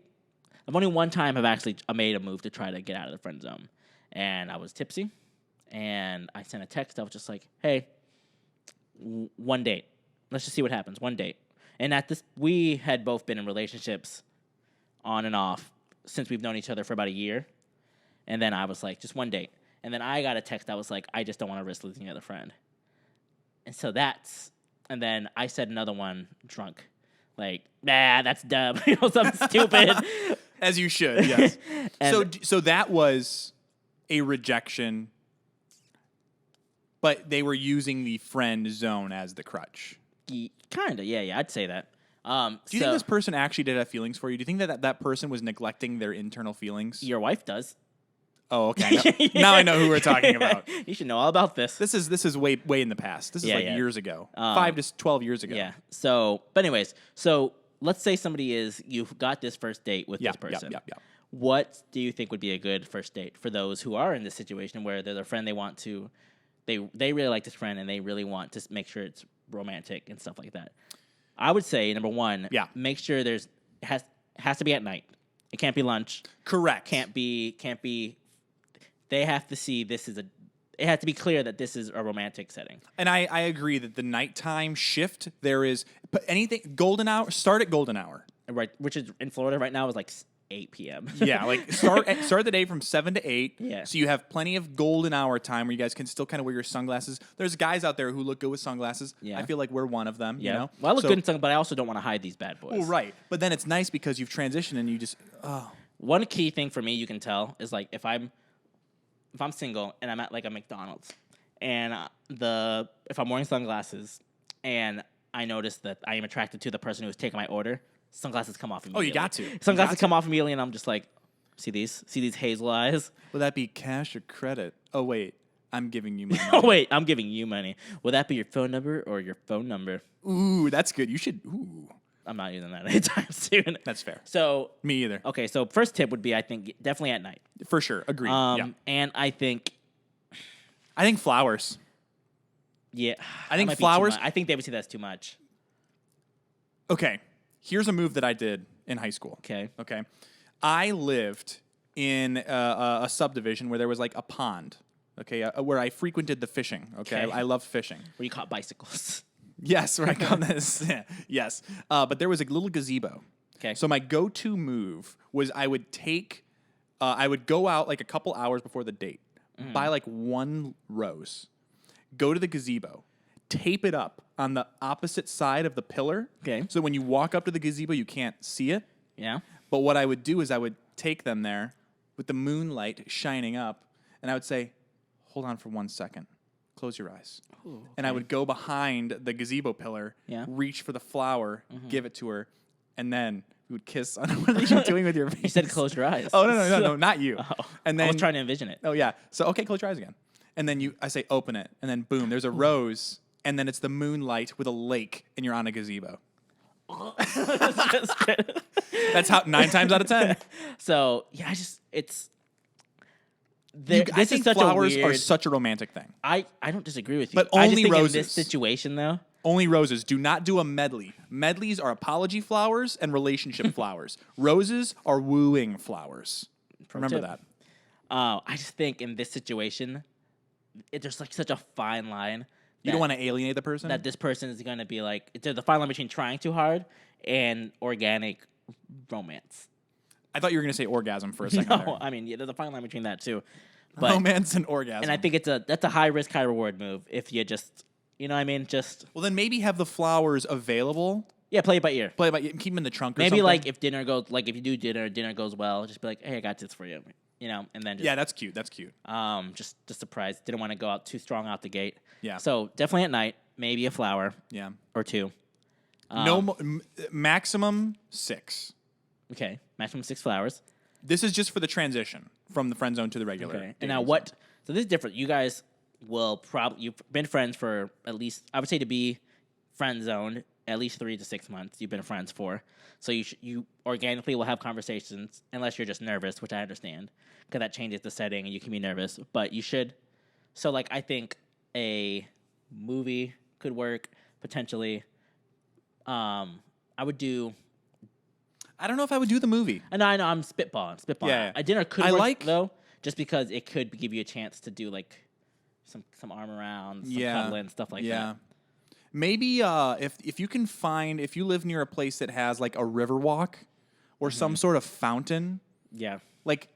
I've only one time have actually made a move to try to get out of the friend zone, and I was tipsy, and I sent a text. I was just like, hey, one date. Let's just see what happens. One date. And we had both been in relationships on and off since we've known each other for about a year. And then I was like, just one date. And then I got a text that was like, I just don't want to risk losing the other friend. And so and then I said another one drunk. Like, nah, that's dumb. Something stupid. As you should, yes. So that was a rejection, but they were using the friend zone as the crutch. Kind of, yeah, I'd say that. Do you think this person actually did have feelings for you? Do you think that person was neglecting their internal feelings? Your wife does. Oh, okay. Now I know who we're talking about. You should know all about this. This is way in the past. This is years ago. 5 to 12 years ago. Yeah. So, but anyways, let's say you've got this first date with this person. Yeah. What do you think would be a good first date for those who are in this situation where there's a friend they really like this friend and they really want to make sure it's romantic and stuff like that? I would say number one, make sure has to be at night. It can't be lunch. Correct. Can't be. They have to see it has to be clear that this is a romantic setting. And I agree that the nighttime shift, there is anything golden hour, start at golden hour. Right, which is in Florida right now is like 8 p.m. Yeah, like start the day from 7 to 8. Yeah. So you have plenty of golden hour time where you guys can still kind of wear your sunglasses. There's guys out there who look good with sunglasses. Yeah. I feel like we're one of them. Yeah. You know? Well, I look good in sunglasses, but I also don't want to hide these bad boys. Well, right. But then it's nice because you've transitioned and you just One key thing for me you can tell is like if I'm single and I'm at like a McDonald's and if I'm wearing sunglasses and I notice that I am attracted to the person who is taking my order, sunglasses come off immediately. Oh, you got to. Sunglasses come off immediately and I'm just like, see these hazel eyes? Will that be cash or credit? Oh, wait. I'm giving you money. Oh, wait. I'm giving you money. Will that be your phone number or your phone number? Ooh, that's good. You should. Ooh. I'm not using that anytime soon. That's fair. So me either. Okay, so first tip would be I think definitely at night. For sure. Agreed. And I think flowers. Yeah. I think flowers. I think they would see that's too much. Okay. Here's a move that I did in high school. Okay. I lived in a subdivision where there was like a pond. Okay. Where I frequented the fishing. Okay. I love fishing. Where you caught bicycles. Yes, where I got this. Yes. But there was a little gazebo. Okay. So my go-to move was I would go out like a couple hours before the date, buy like one rose, go to the gazebo, tape it up on the opposite side of the pillar. Okay. So when you walk up to the gazebo, you can't see it. Yeah. But what I would do is I would take them there with the moonlight shining up, and I would say, hold on for 1 second. Close your eyes. Ooh, okay. And I would go behind the gazebo pillar, reach for the flower, give it to her, and then we would kiss on what are you doing with your face? You said close your eyes. Oh, no, not you. Oh, and then, I was trying to envision it. Oh, yeah. So, okay, close your eyes again. And then I say, open it. And then, boom, there's a rose, and then it's the moonlight with a lake, and you're on a gazebo. That's how 9 times out of 10. So, yeah, I think flowers are such a romantic thing. I don't disagree with you. But I just only think roses. In this situation, though. Only roses. Do not do a medley. Medleys are apology flowers and relationship flowers. Roses are wooing flowers. Remember that. I just think in this situation, there's like such a fine line. You don't want to alienate the person? That this person is going to be like, there's a fine line between trying too hard and organic romance. I thought you were going to say orgasm for a second. No, I mean, there's a fine line between that too. But, romance and orgasm. And I think that's a high risk, high reward move if you just, you know what I mean? Well, then maybe have the flowers available. Yeah, play it by ear. Keep them in the trunk or maybe something. like if you do dinner goes well, just be like, hey, I got this for you. You know, and then just, yeah, that's cute. Just surprise. Didn't want to go out too strong out the gate. Yeah. So definitely at night, maybe a flower. Yeah. Or 2. Maximum 6. Okay, maximum 6 flowers. This is just for the transition from the friend zone to the regular. Okay. And now what? So this is different. You guys will probably you've been friends for at least I would say to be friend zoned at least 3 to 6 months. You've been friends for, so you organically will have conversations unless you're just nervous, which I understand because that changes the setting and you can be nervous. But you should. So like I think a movie could work potentially. I would do. I don't know if I would do the movie. I know. I'm spitballing. Yeah. A dinner could work though, just because it could give you a chance to do like some arm around, some cuddling, stuff like that. Maybe if you can find if you live near a place that has like a river walk or some sort of fountain. Yeah. Like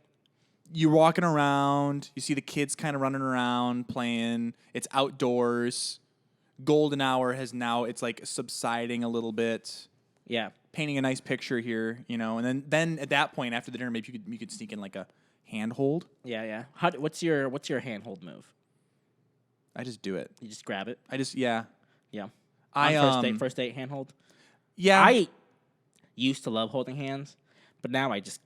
you're walking around, you see the kids kind of running around playing. It's outdoors. Golden hour it's like subsiding a little bit. Yeah. Painting a nice picture here, and then at that point after the dinner, maybe you could sneak in like a handhold. Yeah. What's your handhold move? I just do it. You just grab it. Yeah. First date handhold. Yeah. I used to love holding hands, but now I just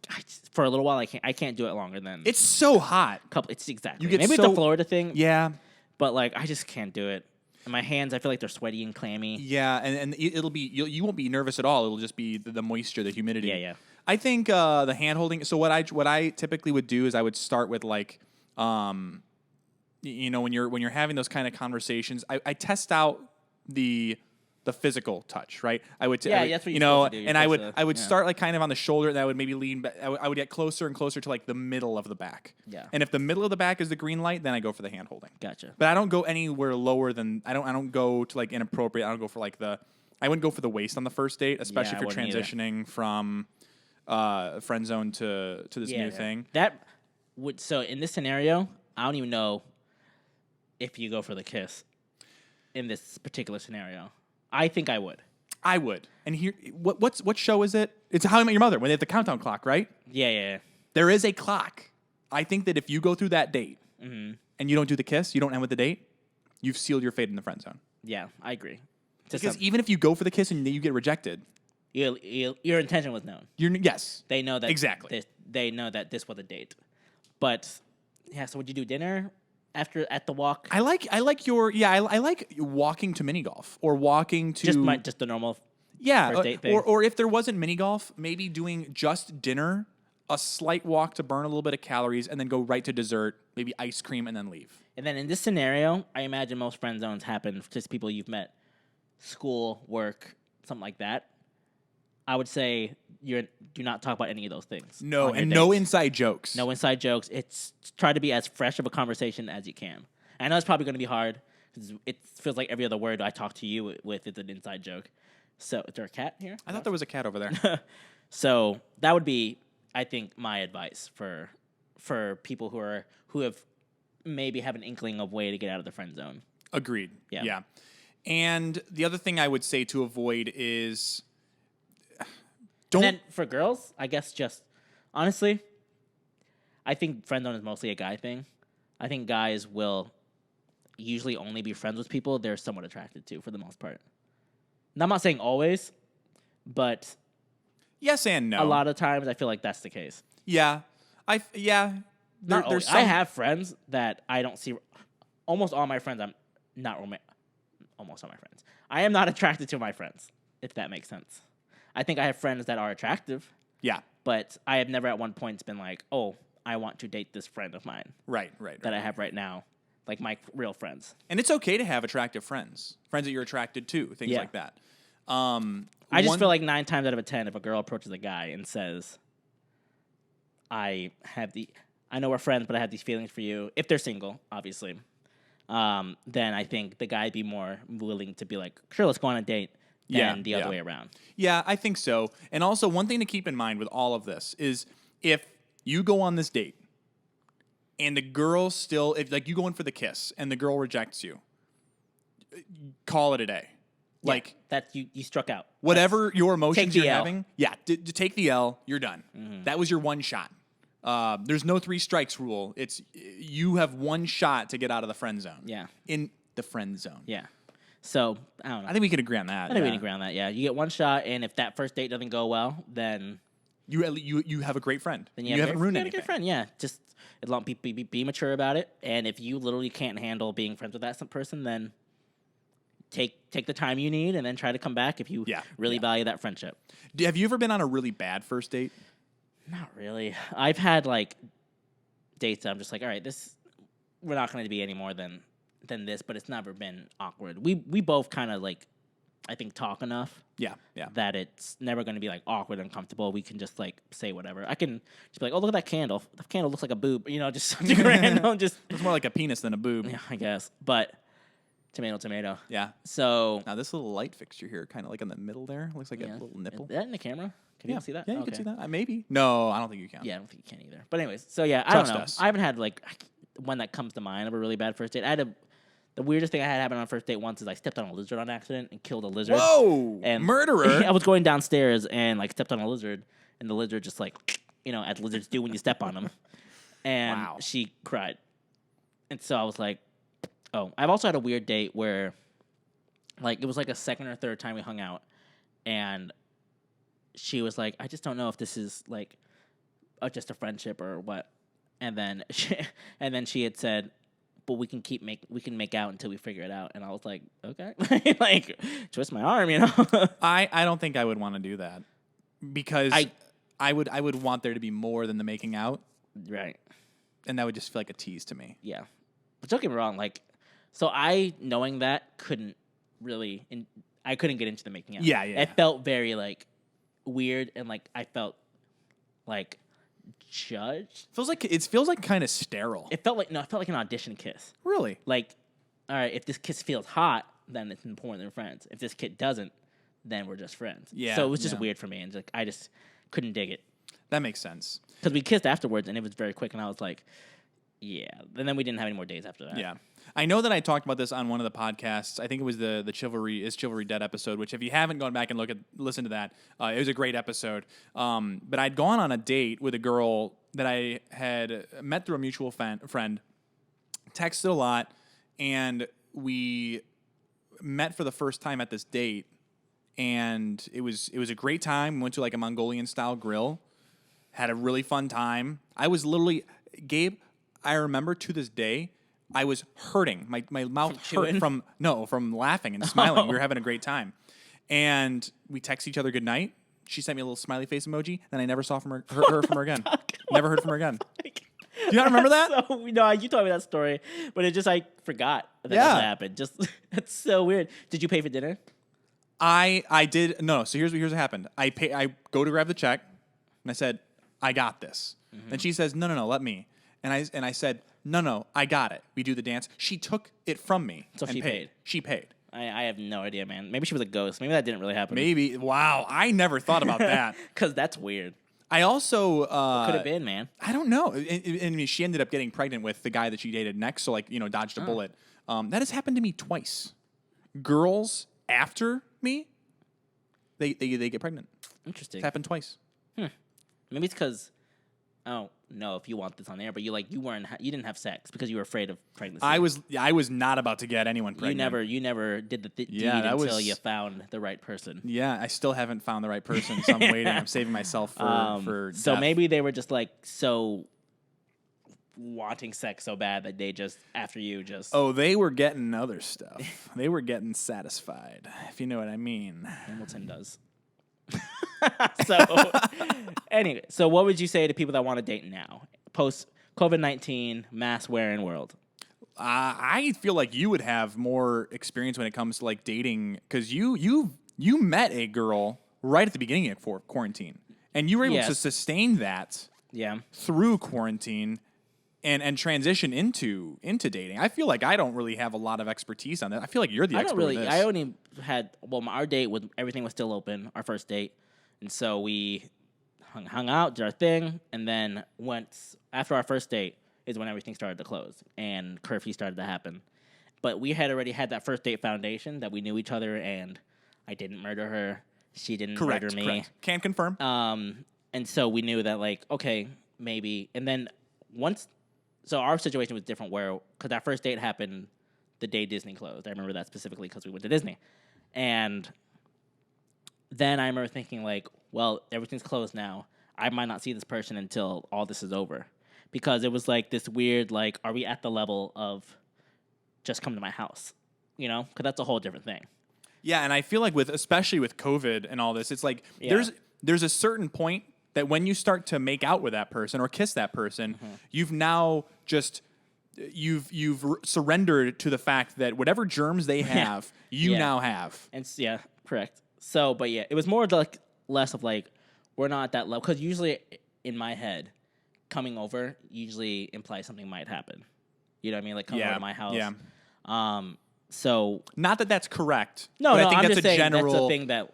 for a little while I can't do it longer than it's so hot. It's exactly. You get maybe it's a Florida thing. Yeah. But like I just can't do it. And my hands, I feel like they're sweaty and clammy. Yeah, and it'll be you won't be nervous at all. It'll just be the moisture, the humidity. Yeah. I think the hand holding. So what I typically would do is I would start with like, when you're having those kind of conversations, I test out the physical touch, right? That's what you're supposed to do. And I would start like kind of on the shoulder, and I would maybe lean back. I would get closer and closer to like the middle of the back. Yeah. And if the middle of the back is the green light, then I go for the hand holding. Gotcha. But I don't go anywhere lower than I don't go to like inappropriate. I don't go for like I wouldn't go for the waist on the first date, especially if you're transitioning from friend zone to this new thing. So in this scenario, I don't even know if you go for the kiss in this particular scenario. I think I would. And here, what show is it? It's How I Met Your Mother when they have the countdown clock, right? Yeah. There is a clock. I think that if you go through that date and you don't do the kiss, you don't end with the date, you've sealed your fate in the friend zone. Yeah, I agree. Because even if you go for the kiss and you get rejected, your intention was known. Yes. They know that exactly. They know that this was a date. But yeah, so would you do dinner? At the walk, I like walking to mini golf or walking to just the normal first date thing. Or if there wasn't mini golf, maybe doing just dinner, a slight walk to burn a little bit of calories, and then go right to dessert, maybe ice cream, and then leave. And then in this scenario, I imagine most friend zones happen to just people you've met, school, work, something like that. I would say do not talk about any of those things. No, and no inside jokes. No inside jokes. It's try to be as fresh of a conversation as you can. I know it's probably going to be hard because it feels like every other word I talk to you with is an inside joke. So, is there a cat here? I thought there was a cat over there. So that would be, I think, my advice for people who have maybe have an inkling of way to get out of the friend zone. Agreed. Yeah. And the other thing I would say to avoid is. And then for girls, I guess just honestly, I think friend zone is mostly a guy thing. I think guys will usually only be friends with people they're somewhat attracted to for the most part. And I'm not saying always, but yes and no. A lot of times I feel like that's the case. Yeah. I have friends that I don't see. Almost all my friends, I'm not romantic. Almost all my friends. I am not attracted to my friends, if that makes sense. I think I have friends that are attractive. Yeah. But I have never at one point been like, oh, I want to date this friend of mine. Right. That I have right now. Like my real friends. And it's okay to have attractive friends. Friends that you're attracted to. Things like that. I just feel like 9 times out of 10, if a girl approaches a guy and says, I know we're friends, but I have these feelings for you. If they're single, obviously. Then I think the guy'd be more willing to be like, sure, let's go on a date. Than the other way around. Yeah, I think so. And also, one thing to keep in mind with all of this is if you go on this date and the girl if you go in for the kiss and the girl rejects you, call it a day. Yeah, like that you struck out. Whatever your emotions you're having, to take the L, you're done. Mm-hmm. That was your one shot. There's no 3 strikes rule. It's you have one shot to get out of the friend zone. Yeah. In the friend zone. Yeah. So, I don't know. I think we can agree on that. I think we can agree on that, yeah. You get one shot, and if that first date doesn't go well, then You have a great friend. Then you haven't ruined anything. A good friend, yeah. Just be mature about it. And if you literally can't handle being friends with that person, then take the time you need and then try to come back if you really value that friendship. Have you ever been on a really bad first date? Not really. I've had like dates that I'm just like, all right, we're not going to be any more than this, but it's never been awkward. We both kind of like, I think, talk enough. Yeah. That it's never going to be like awkward, uncomfortable. We can just like say whatever. I can just be like, oh, look at that candle. The candle looks like a boob. Just something random. Just it's more like a penis than a boob. Yeah, I guess. But tomato. Yeah. So now this little light fixture here, kind of like in the middle there, looks like a little nipple. Is that in the camera? Can you see that? Yeah, you can see that. Maybe. No, I don't think you can. Yeah, I don't think you can either. But anyways, so yeah, I Trust don't know. us. I haven't had like one that comes to mind of a really bad first date. The weirdest thing I had happen on a first date once is I stepped on a lizard on accident and killed a lizard. Whoa! And murderer! I was going downstairs and like stepped on a lizard, and the lizard just like, as lizards do when you step on them. And she cried. And so I was like, oh. I've also had a weird date where, like, it was like a second or third time we hung out, and she was like, I just don't know if this is like just a friendship or what. And then she had said, but we can make out until we figure it out. And I was like, okay, like twist my arm, I don't think I would want to do that because I would want there to be more than the making out, right? And that would just feel like a tease to me. Yeah, but don't get me wrong, like, so I knowing that I couldn't get into the making out. Yeah. It felt very like weird and like I felt like judged. It feels like kind of sterile. It felt like an audition kiss. Really? Like, all right, if this kiss feels hot, then it's important than friends. If this kid doesn't, then we're just friends. Yeah. So it was just weird for me, and like I just couldn't dig it. That makes sense. Because we kissed afterwards, and it was very quick, and I was like, yeah. And then we didn't have any more days after that. Yeah. I know that I talked about this on one of the podcasts. I think it was the Chivalry Dead episode, which if you haven't gone back and listen to that, it was a great episode. But I'd gone on a date with a girl that I had met through a mutual friend, texted a lot, and we met for the first time at this date. And it was a great time. We went to like a Mongolian style grill, had a really fun time. I was literally, Gabe, I remember to this day, I was hurting. My mouth hurt from laughing and smiling. We were having a great time. And we texted each other goodnight. She sent me a little smiley face emoji, and I never saw from her again. Never heard from her again. Do you not remember that? So, no, you told me that story, but it just, I forgot that happened. Just, it's so weird. Did you pay for dinner? I did. No, so here's what happened. I go to grab the check, and I said, I got this. Mm-hmm. And she says, no, let me. And I said, no, I got it. We do the dance. She took it from me. So she paid. She paid. I have no idea, man. Maybe she was a ghost. Maybe that didn't really happen. Maybe. Wow. I never thought about that. Because that's weird. I also... what could have been, man? I don't know. And she ended up getting pregnant with the guy that she dated next, so dodged a bullet. That has happened to me twice. Girls after me, they get pregnant. Interesting. It's happened twice. Maybe it's because... Oh no! If you want this on air, but you didn't have sex because you were afraid of pregnancy. I was not about to get anyone pregnant. You never did the deed until you found the right person. Yeah, I still haven't found the right person, so I'm waiting. I'm saving myself for So death. maybe they were just like so wanting sex so bad that they just after you just. Oh, they were getting other stuff. They were getting satisfied, if you know what I mean. Hamilton does. So anyway, so what would you say to people that want to date now, post COVID-19 mask wearing world? I feel like you would have more experience when it comes to like dating because you met a girl right at the beginning of quarantine, and you were able to sustain that through quarantine and transition into dating. I feel like I don't really have a lot of expertise on that. I feel like you're the expert in this. I only had our date was everything was still open, our first date. And so we hung out, did our thing, and then after our first date is when everything started to close and curfew started to happen. But we had already had that first date foundation that we knew each other, and I didn't murder her, she didn't murder me. Correct. Can confirm. And so we knew that like okay maybe, and then so our situation was different because our first date happened the day Disney closed. I remember that specifically because we went to Disney, and then I remember thinking, like, well, everything's closed now. I might not see this person until all this is over. Because it was like this weird, like, are we at the level of just come to my house? You know? Because that's a whole different thing. Yeah, and I feel like especially with COVID and all this, it's like there's a certain point that when you start to make out with that person or kiss that person, you've now just you've surrendered to the fact that whatever germs they have, you now have. And correct. So, but yeah, it was more like less of like we're not at that level because usually in my head, coming over usually implies something might happen. You know what I mean? Like coming over to my house. Yeah. So not that that's correct. No, but no, I think I'm that's just saying general... that's a thing that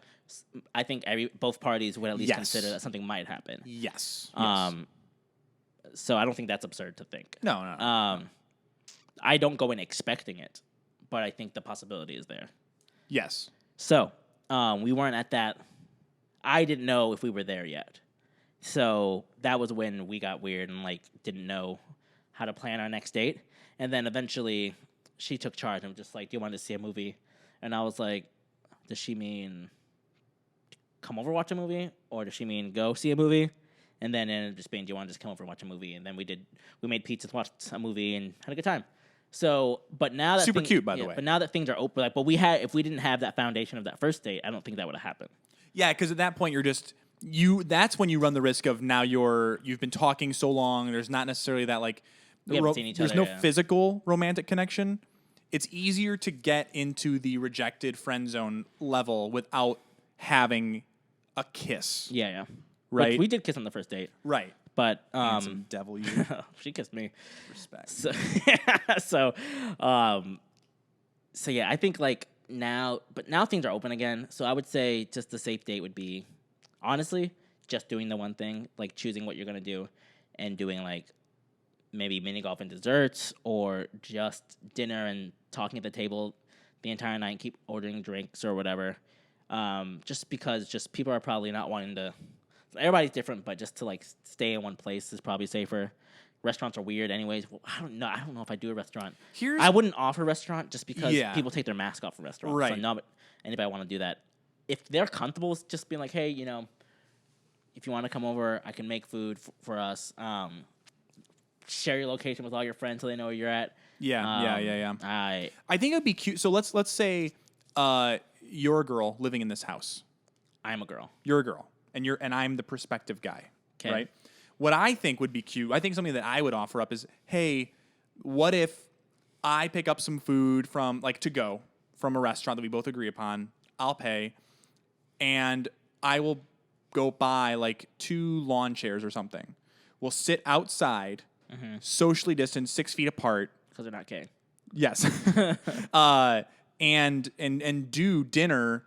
I think both parties would at least consider that something might happen. Yes. So I don't think that's absurd to think. No. I don't go in expecting it, but I think the possibility is there. Yes. So we weren't at that. I didn't know if we were there yet. So that was when we got weird and like didn't know how to plan our next date. And then eventually she took charge and was just like, do you want to see a movie? And I was like, does she mean come over watch a movie? Or does she mean go see a movie? And then it ended up just being, do you want to just come over and watch a movie? And then we made pizzas, watched a movie, and had a good time. So, but now that super cute, by the way. But now that things are open, like, but if we didn't have that foundation of that first date, I don't think that would have happened. Yeah, because at that point you're just that's when you run the risk of now you've been talking so long. There's not necessarily that like we haven't seen each there's other, no physical romantic connection. It's easier to get into the rejected friend zone level without having a kiss. Yeah. Right. We did kiss on the first date. Right. But handsome devil, you. She kissed me. Respect. So yeah, I think like now things are open again. So I would say just the safe date would be honestly just doing the one thing, like choosing what you're gonna do, and doing like maybe mini golf and desserts, or just dinner and talking at the table the entire night, keep ordering drinks or whatever. Just because people are probably not wanting to. Everybody's different, but just to like stay in one place is probably safer. Restaurants are weird, anyways. Well, I don't know if I do a restaurant. I wouldn't offer a restaurant just because people take their mask off in restaurants. Right. So not anybody want to do that. If they're comfortable with just being like, hey, you know, if you want to come over, I can make food for us. Share your location with all your friends so they know where you're at. Yeah. I think it'd be cute. So let's say you're a girl living in this house. I'm a girl. You're a girl. And I'm the prospective guy, okay. Right? What I think would be cute, I think something that I would offer up is, hey, what if I pick up some food from, like, to go from a restaurant that we both agree upon, I'll pay, and I will go buy, like, 2 lawn chairs or something. We'll sit outside, socially distanced, 6 feet apart. Because they're not gay. Yes. And do dinner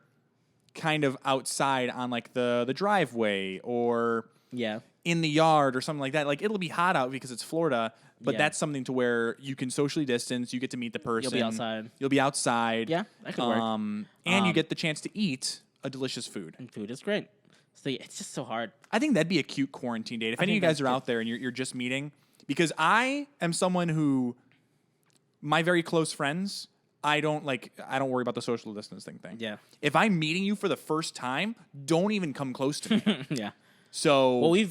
kind of outside on like the driveway or in the yard or something like that. Like it'll be hot out because it's Florida, but that's something to where you can socially distance. You get to meet the person. You'll be outside. Yeah, that could work. And you get the chance to eat a delicious food. And food is great. So yeah, it's just so hard. I think that'd be a cute quarantine date. If any of you guys are out there and you're just meeting, because I am someone who, my very close friends, I don't worry about the social distancing thing. Yeah. If I'm meeting you for the first time, don't even come close to me. Yeah. So. Well,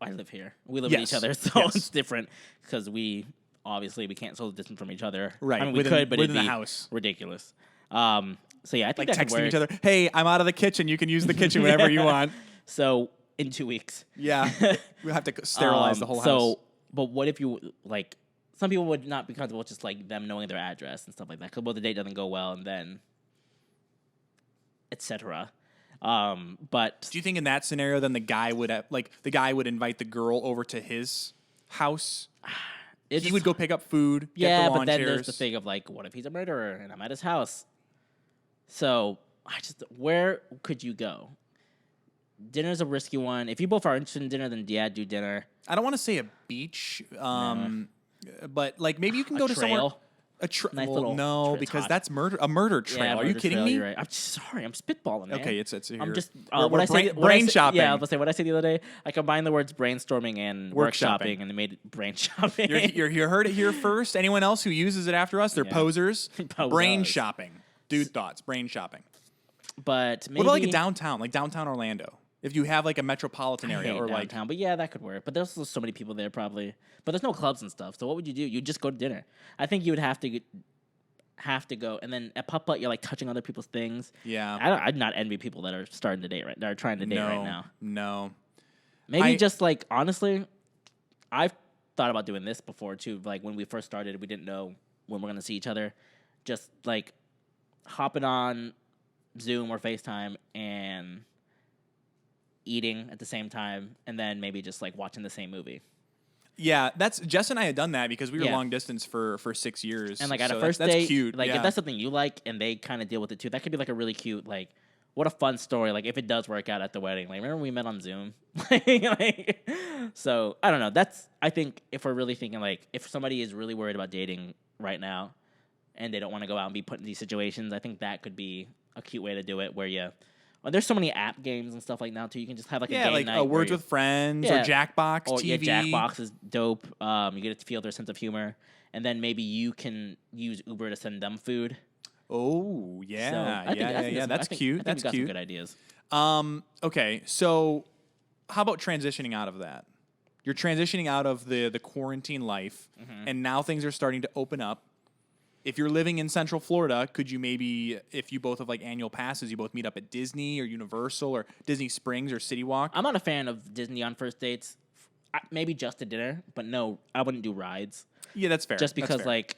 I live here. We live with each other, so it's different because we can't social distance from each other. Right. I mean, we could, but it'd be the house. Ridiculous. So yeah, I think like texting each other. Hey, I'm out of the kitchen. You can use the kitchen whenever you want. So in 2 weeks. Yeah. We'll have to sterilize the whole house. But what if you like? Some people would not be comfortable with just like them knowing their address and stuff like that. Because the date doesn't go well, and then etc. But do you think in that scenario, then the guy would invite the girl over to his house? He would go pick up food. Yeah, get the lawn but then chairs. there's the thing of like, what if he's a murderer and I'm at his house? So where could you go? Dinner's a risky one. If you both are interested in dinner, then do dinner. I don't want to say a beach. But like maybe you can go to trail. somewhere. No, because that's a murder trail. Yeah, Are you kidding me? You're right. I'm sorry. I'm spitballing, man. Okay, it's here. I'm just brain shopping. Yeah, I was gonna say what I said the other day. I combined the words brainstorming and workshopping, and they made it brain shopping. You heard it here first. Anyone else who uses it after us, they're posers. Brain shopping. Dude thoughts. Brain shopping. But maybe what about like downtown Orlando? If you have like a metropolitan I area hate or like downtown, but yeah, that could work. But there's also so many people there probably. But there's no clubs and stuff. So what would you do? You'd just go to dinner. I think you would have to go, and then at putt-putt, you're like touching other people's things. yeah, I'd not envy people that are starting to date that are trying to date right now. No. Maybe just like honestly, I've thought about doing this before too. Like when we first started, we didn't know when we're gonna see each other. Just like hopping on Zoom or FaceTime and eating at the same time, and then maybe just like watching the same movie. Yeah, Jess and I had done that because we were Yeah. long distance for 6 years. And like at so a first that's date, cute. like yeah. if that's something you like and they kind of deal with it too, that could be like a really cute, like what a fun story. Like if it does work out at the wedding, like remember we met on Zoom. So I don't know. I think if we're really thinking like if somebody is really worried about dating right now and they don't want to go out and be put in these situations, I think that could be a cute way to do it. Well, there's so many app games and stuff like now too. You can just have like a game like night. Words with Friends or Jackbox Or TV. yeah, Jackbox is dope. You get to feel their sense of humor, and then maybe you can use Uber to send them food. Oh yeah, yeah. That's cute. That's got cute. Some good ideas. Okay, so how about transitioning out of that? You're transitioning out of the quarantine life, and now things are starting to open up. If you're living in Central Florida, could you maybe, if you both have like annual passes, you both meet up at Disney or Universal or Disney Springs or City Walk? I'm not a fan of Disney on first dates. Maybe just a dinner, but no, I wouldn't do rides. Yeah, that's fair. Just That's because fair. like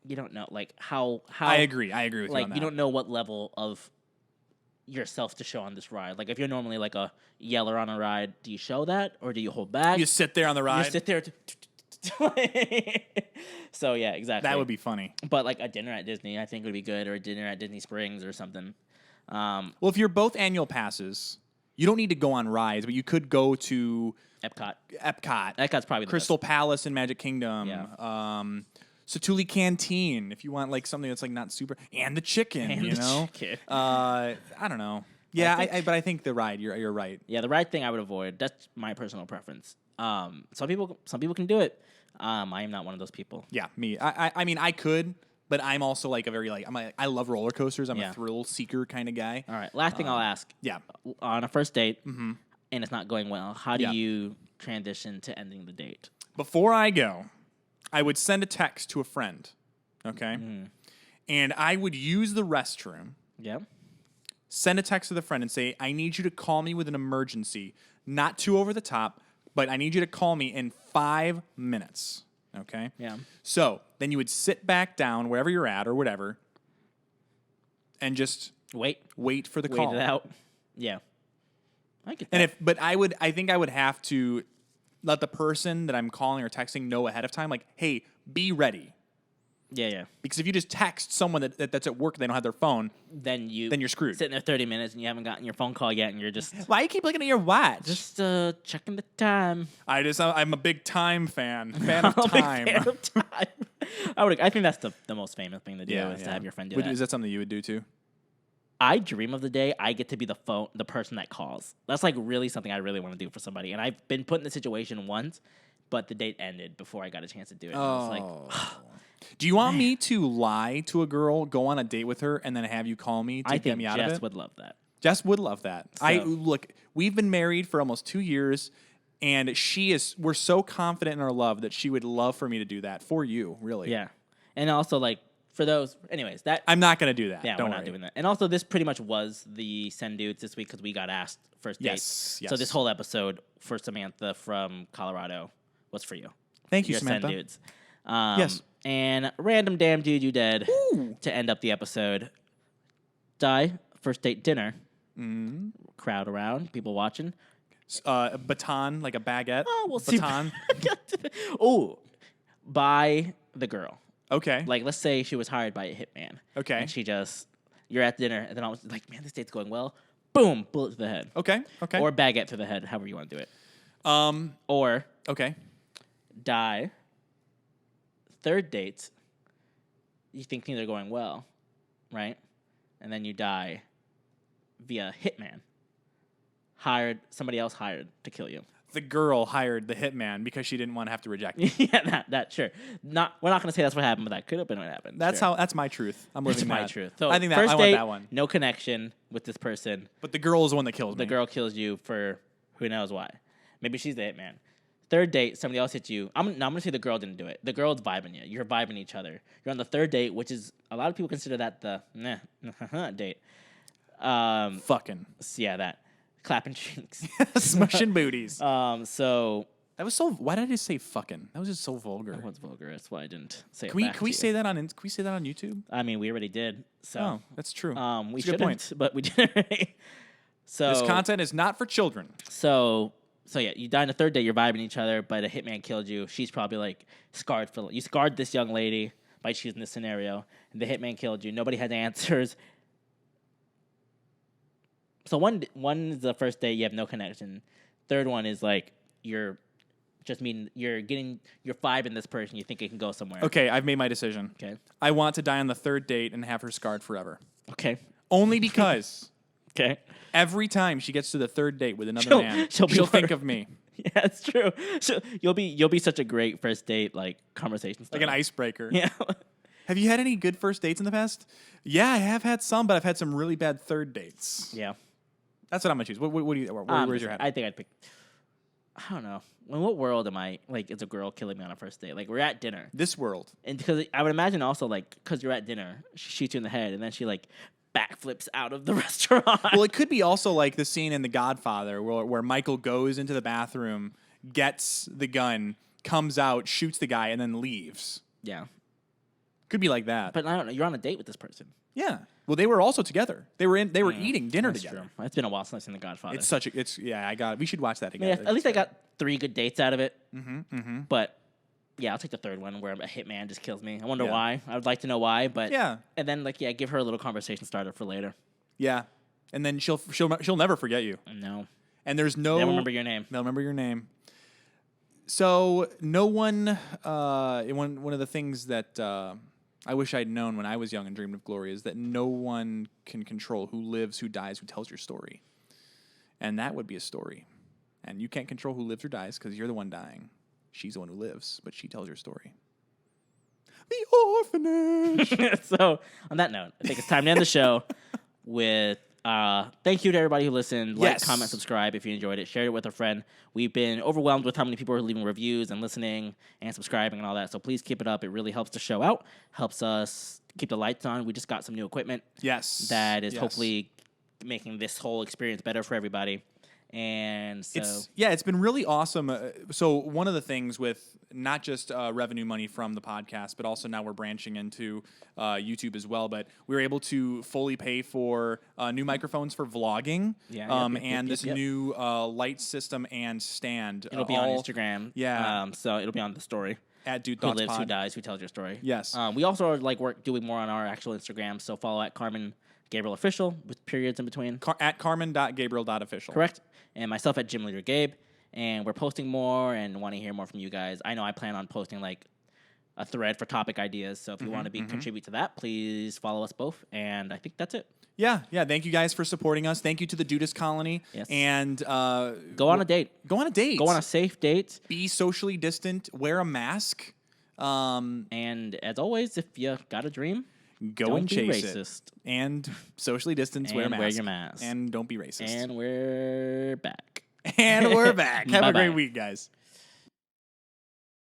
you don't know like how I agree with you like on that. you don't know what level of yourself to show on this ride. Like if you're normally like a yeller on a ride, do you show that or do you hold back? You sit there on the ride. You sit there. So yeah, exactly. That would be funny. But like a dinner at Disney, I think would be good, or a dinner at Disney Springs or something. Well, if you're both annual passes, you don't need to go on rides, but you could go to Epcot. Epcot's probably the Crystal Palace in Magic Kingdom. Yeah. Satuli Canteen, if you want like something that's like not super, and the chicken, And you the know. chicken. I don't know. Yeah, but I think the ride. You're right. Yeah, the ride thing I would avoid. That's my personal preference. Some people can do it. I am not one of those people. Yeah, me. I mean, I could, but I'm also like a very like I love roller coasters. I'm Yeah. a thrill seeker kind of guy. All right. Last thing I'll ask. Yeah. On a first date, and it's not going well, how do Yeah. you transition to ending the date? Before I go, I would send a text to a friend, okay? And I would use the restroom, Yeah. send a text to the friend and say, I need you to call me with an emergency, not too over the top, but I need you to call me in 5 minutes, okay? Yeah. So then you would sit back down wherever you're at or whatever and just wait for the call. Wait it out. Yeah. I get that. And I think I would have to let the person that I'm calling or texting know ahead of time, like, hey, be ready. Yeah. Because if you just text someone that's at work, they don't have their phone, Then you're screwed. Sitting there 30 minutes and you haven't gotten your phone call yet, and you're just Why you keep looking at your watch? just checking the time. I'm a big time fan. Fan of I'm a big time. fan of time. I think that's the most famous thing to do is to have your friend do that. Is that something you would do too? I dream of the day I get to be the person that calls. That's like really something I really want to do for somebody. And I've been put in the situation once, but the date ended before I got a chance to do it. And I was like, do you want me to lie to a girl, go on a date with her, and then have you call me to I get think me out Jess of it? would love that. Jess would love that. So- We've been married for almost 2 years, and we're so confident in our love that she would love for me to do that for you, really. Yeah. And also like for those, anyways, that I'm not going to do that. yeah, Don't we're not worry. doing that. And also, this pretty much was the send dudes this week because we got asked first date. Yes. So this whole episode for Samantha from Colorado was for you. Thank you, Your Samantha. send dudes. Yes. And random damn dude you dead to end up the episode. First date dinner. Crowd around, people watching. A baton, like a baguette. Oh, we'll see. Baton. Oh, by the girl. Okay. Like, let's say she was hired by a hitman. Okay. And you're at dinner, and then I was like, man, this date's going well. Boom, bullet to the head. Okay. Or baguette to the head, however you want to do it. Or Okay. die. Third date, you think things are going well, right? And then you die via hitman. Somebody else hired to kill you. the girl hired the hitman because she didn't want to have to reject him. Yeah, that sure. We're not gonna say that's what happened, but that could have been what happened. That's sure. that's my truth. I'm living That's my that. truth. So I think that first I date, want that one. no connection with this person. But the girl is the one that kills me. The girl kills you for who knows why. Maybe she's the hitman. Third date, somebody else hits you. I'm gonna say the girl didn't do it. The girl's vibing you. You're vibing each other. You're on the third date, which is a lot of people consider that the date. Fucking. Yeah, that clapping cheeks. Smushing booties. So That was so. Why did I just say fucking? That was just so vulgar. that was vulgar. That's why I didn't say Can it. we back can we to say you. that on Can we say that on YouTube? I mean, we already did. So Oh, that's true. we That's a good shouldn't, point. but we did already. So This content is not for children. So yeah, you die on the third date. You're vibing each other, but a hitman killed you. She's probably like scarred for you scarred this young lady by choosing this scenario, and the hitman killed you. Nobody had answers. So one is the first date. You have no connection. Third one is like you're getting your vibe in this person. You think it can go somewhere. Okay, I've made my decision. Okay. I want to die on the third date and have her scarred forever. Okay. Only because Okay. every time she gets to the third date with another man, she'll think of me. Yeah, it's true. So you'll be such a great first date like conversation Like starter. an icebreaker. Yeah. Have you had any good first dates in the past? Yeah, I have had some, but I've had some really bad third dates. Yeah. That's what I'm gonna choose. What do you? Where's your head? I think I'd pick. I don't know. In what world am I? Like, is a girl killing me on a first date? Like, we're at dinner, This world. and because I would imagine also like because you're at dinner, she shoots you in the head, and then she like backflips out of the restaurant. Well, it could be also like the scene in The Godfather where Michael goes into the bathroom, gets the gun, comes out, shoots the guy, and then leaves. yeah, Could be like that. but I don't know. You're on a date with this person. Yeah. Well, they were also together. They were eating dinner That's together. true. It's been a while since I've seen The Godfather. I got it. We should watch that I again. mean, at least I got 3 good dates out of it. Mm-hmm. But yeah, I'll take the third one where a hitman just kills me. I wonder Yeah. why. I would like to know why. But Yeah. and then give her a little conversation starter for later. Yeah. And then she'll never forget you. No, And there's no they'll remember your name. They'll remember your name. So no one one of the things that I wish I'd known when I was young and dreamed of glory is that no one can control who lives, who dies, who tells your story. And that would be a story. And you can't control who lives or dies because you're the one dying. She's the one who lives, but she tells your story. The orphanage. So on that note, I think it's time to end the show with thank you to everybody who listened. Like, Yes. comment, subscribe if you enjoyed it. Share it with a friend. We've been overwhelmed with how many people are leaving reviews and listening and subscribing and all that. So please keep it up. It really helps the show out. Helps us keep the lights on. We just got some new equipment Yes. that is Yes. hopefully making this whole experience better for everybody. And so It's been really awesome. So one of the things with not just revenue money from the podcast, but also now we're branching into YouTube as well. But we were able to fully pay for new microphones for vlogging, and this new light system and stand. it'll be on Instagram. Yeah. So it'll be on the story. At Dude Who Thoughts lives, who Pod. dies, who tells your story. Yes. We also are doing more on our actual Instagram. So follow at Carmen Gabriel Official with periods in between. At carmen.gabriel.official. Correct. And myself at Gym Leader Gabe. And we're posting more and want to hear more from you guys. I know I plan on posting like a thread for topic ideas. So if you want to contribute to that, please follow us both. And I think that's it. Yeah. Thank you guys for supporting us. Thank you to the Dudas Colony. Yes. And Go on a date. Go on a date. Go on a safe date. Be socially distant. Wear a mask. And as always, if you got a dream, Go don't and be chase racist. it. And socially distance, wear a And mask. wear your mask. And don't be racist. And we're back. And we're back. Have a Bye-bye. great week, guys.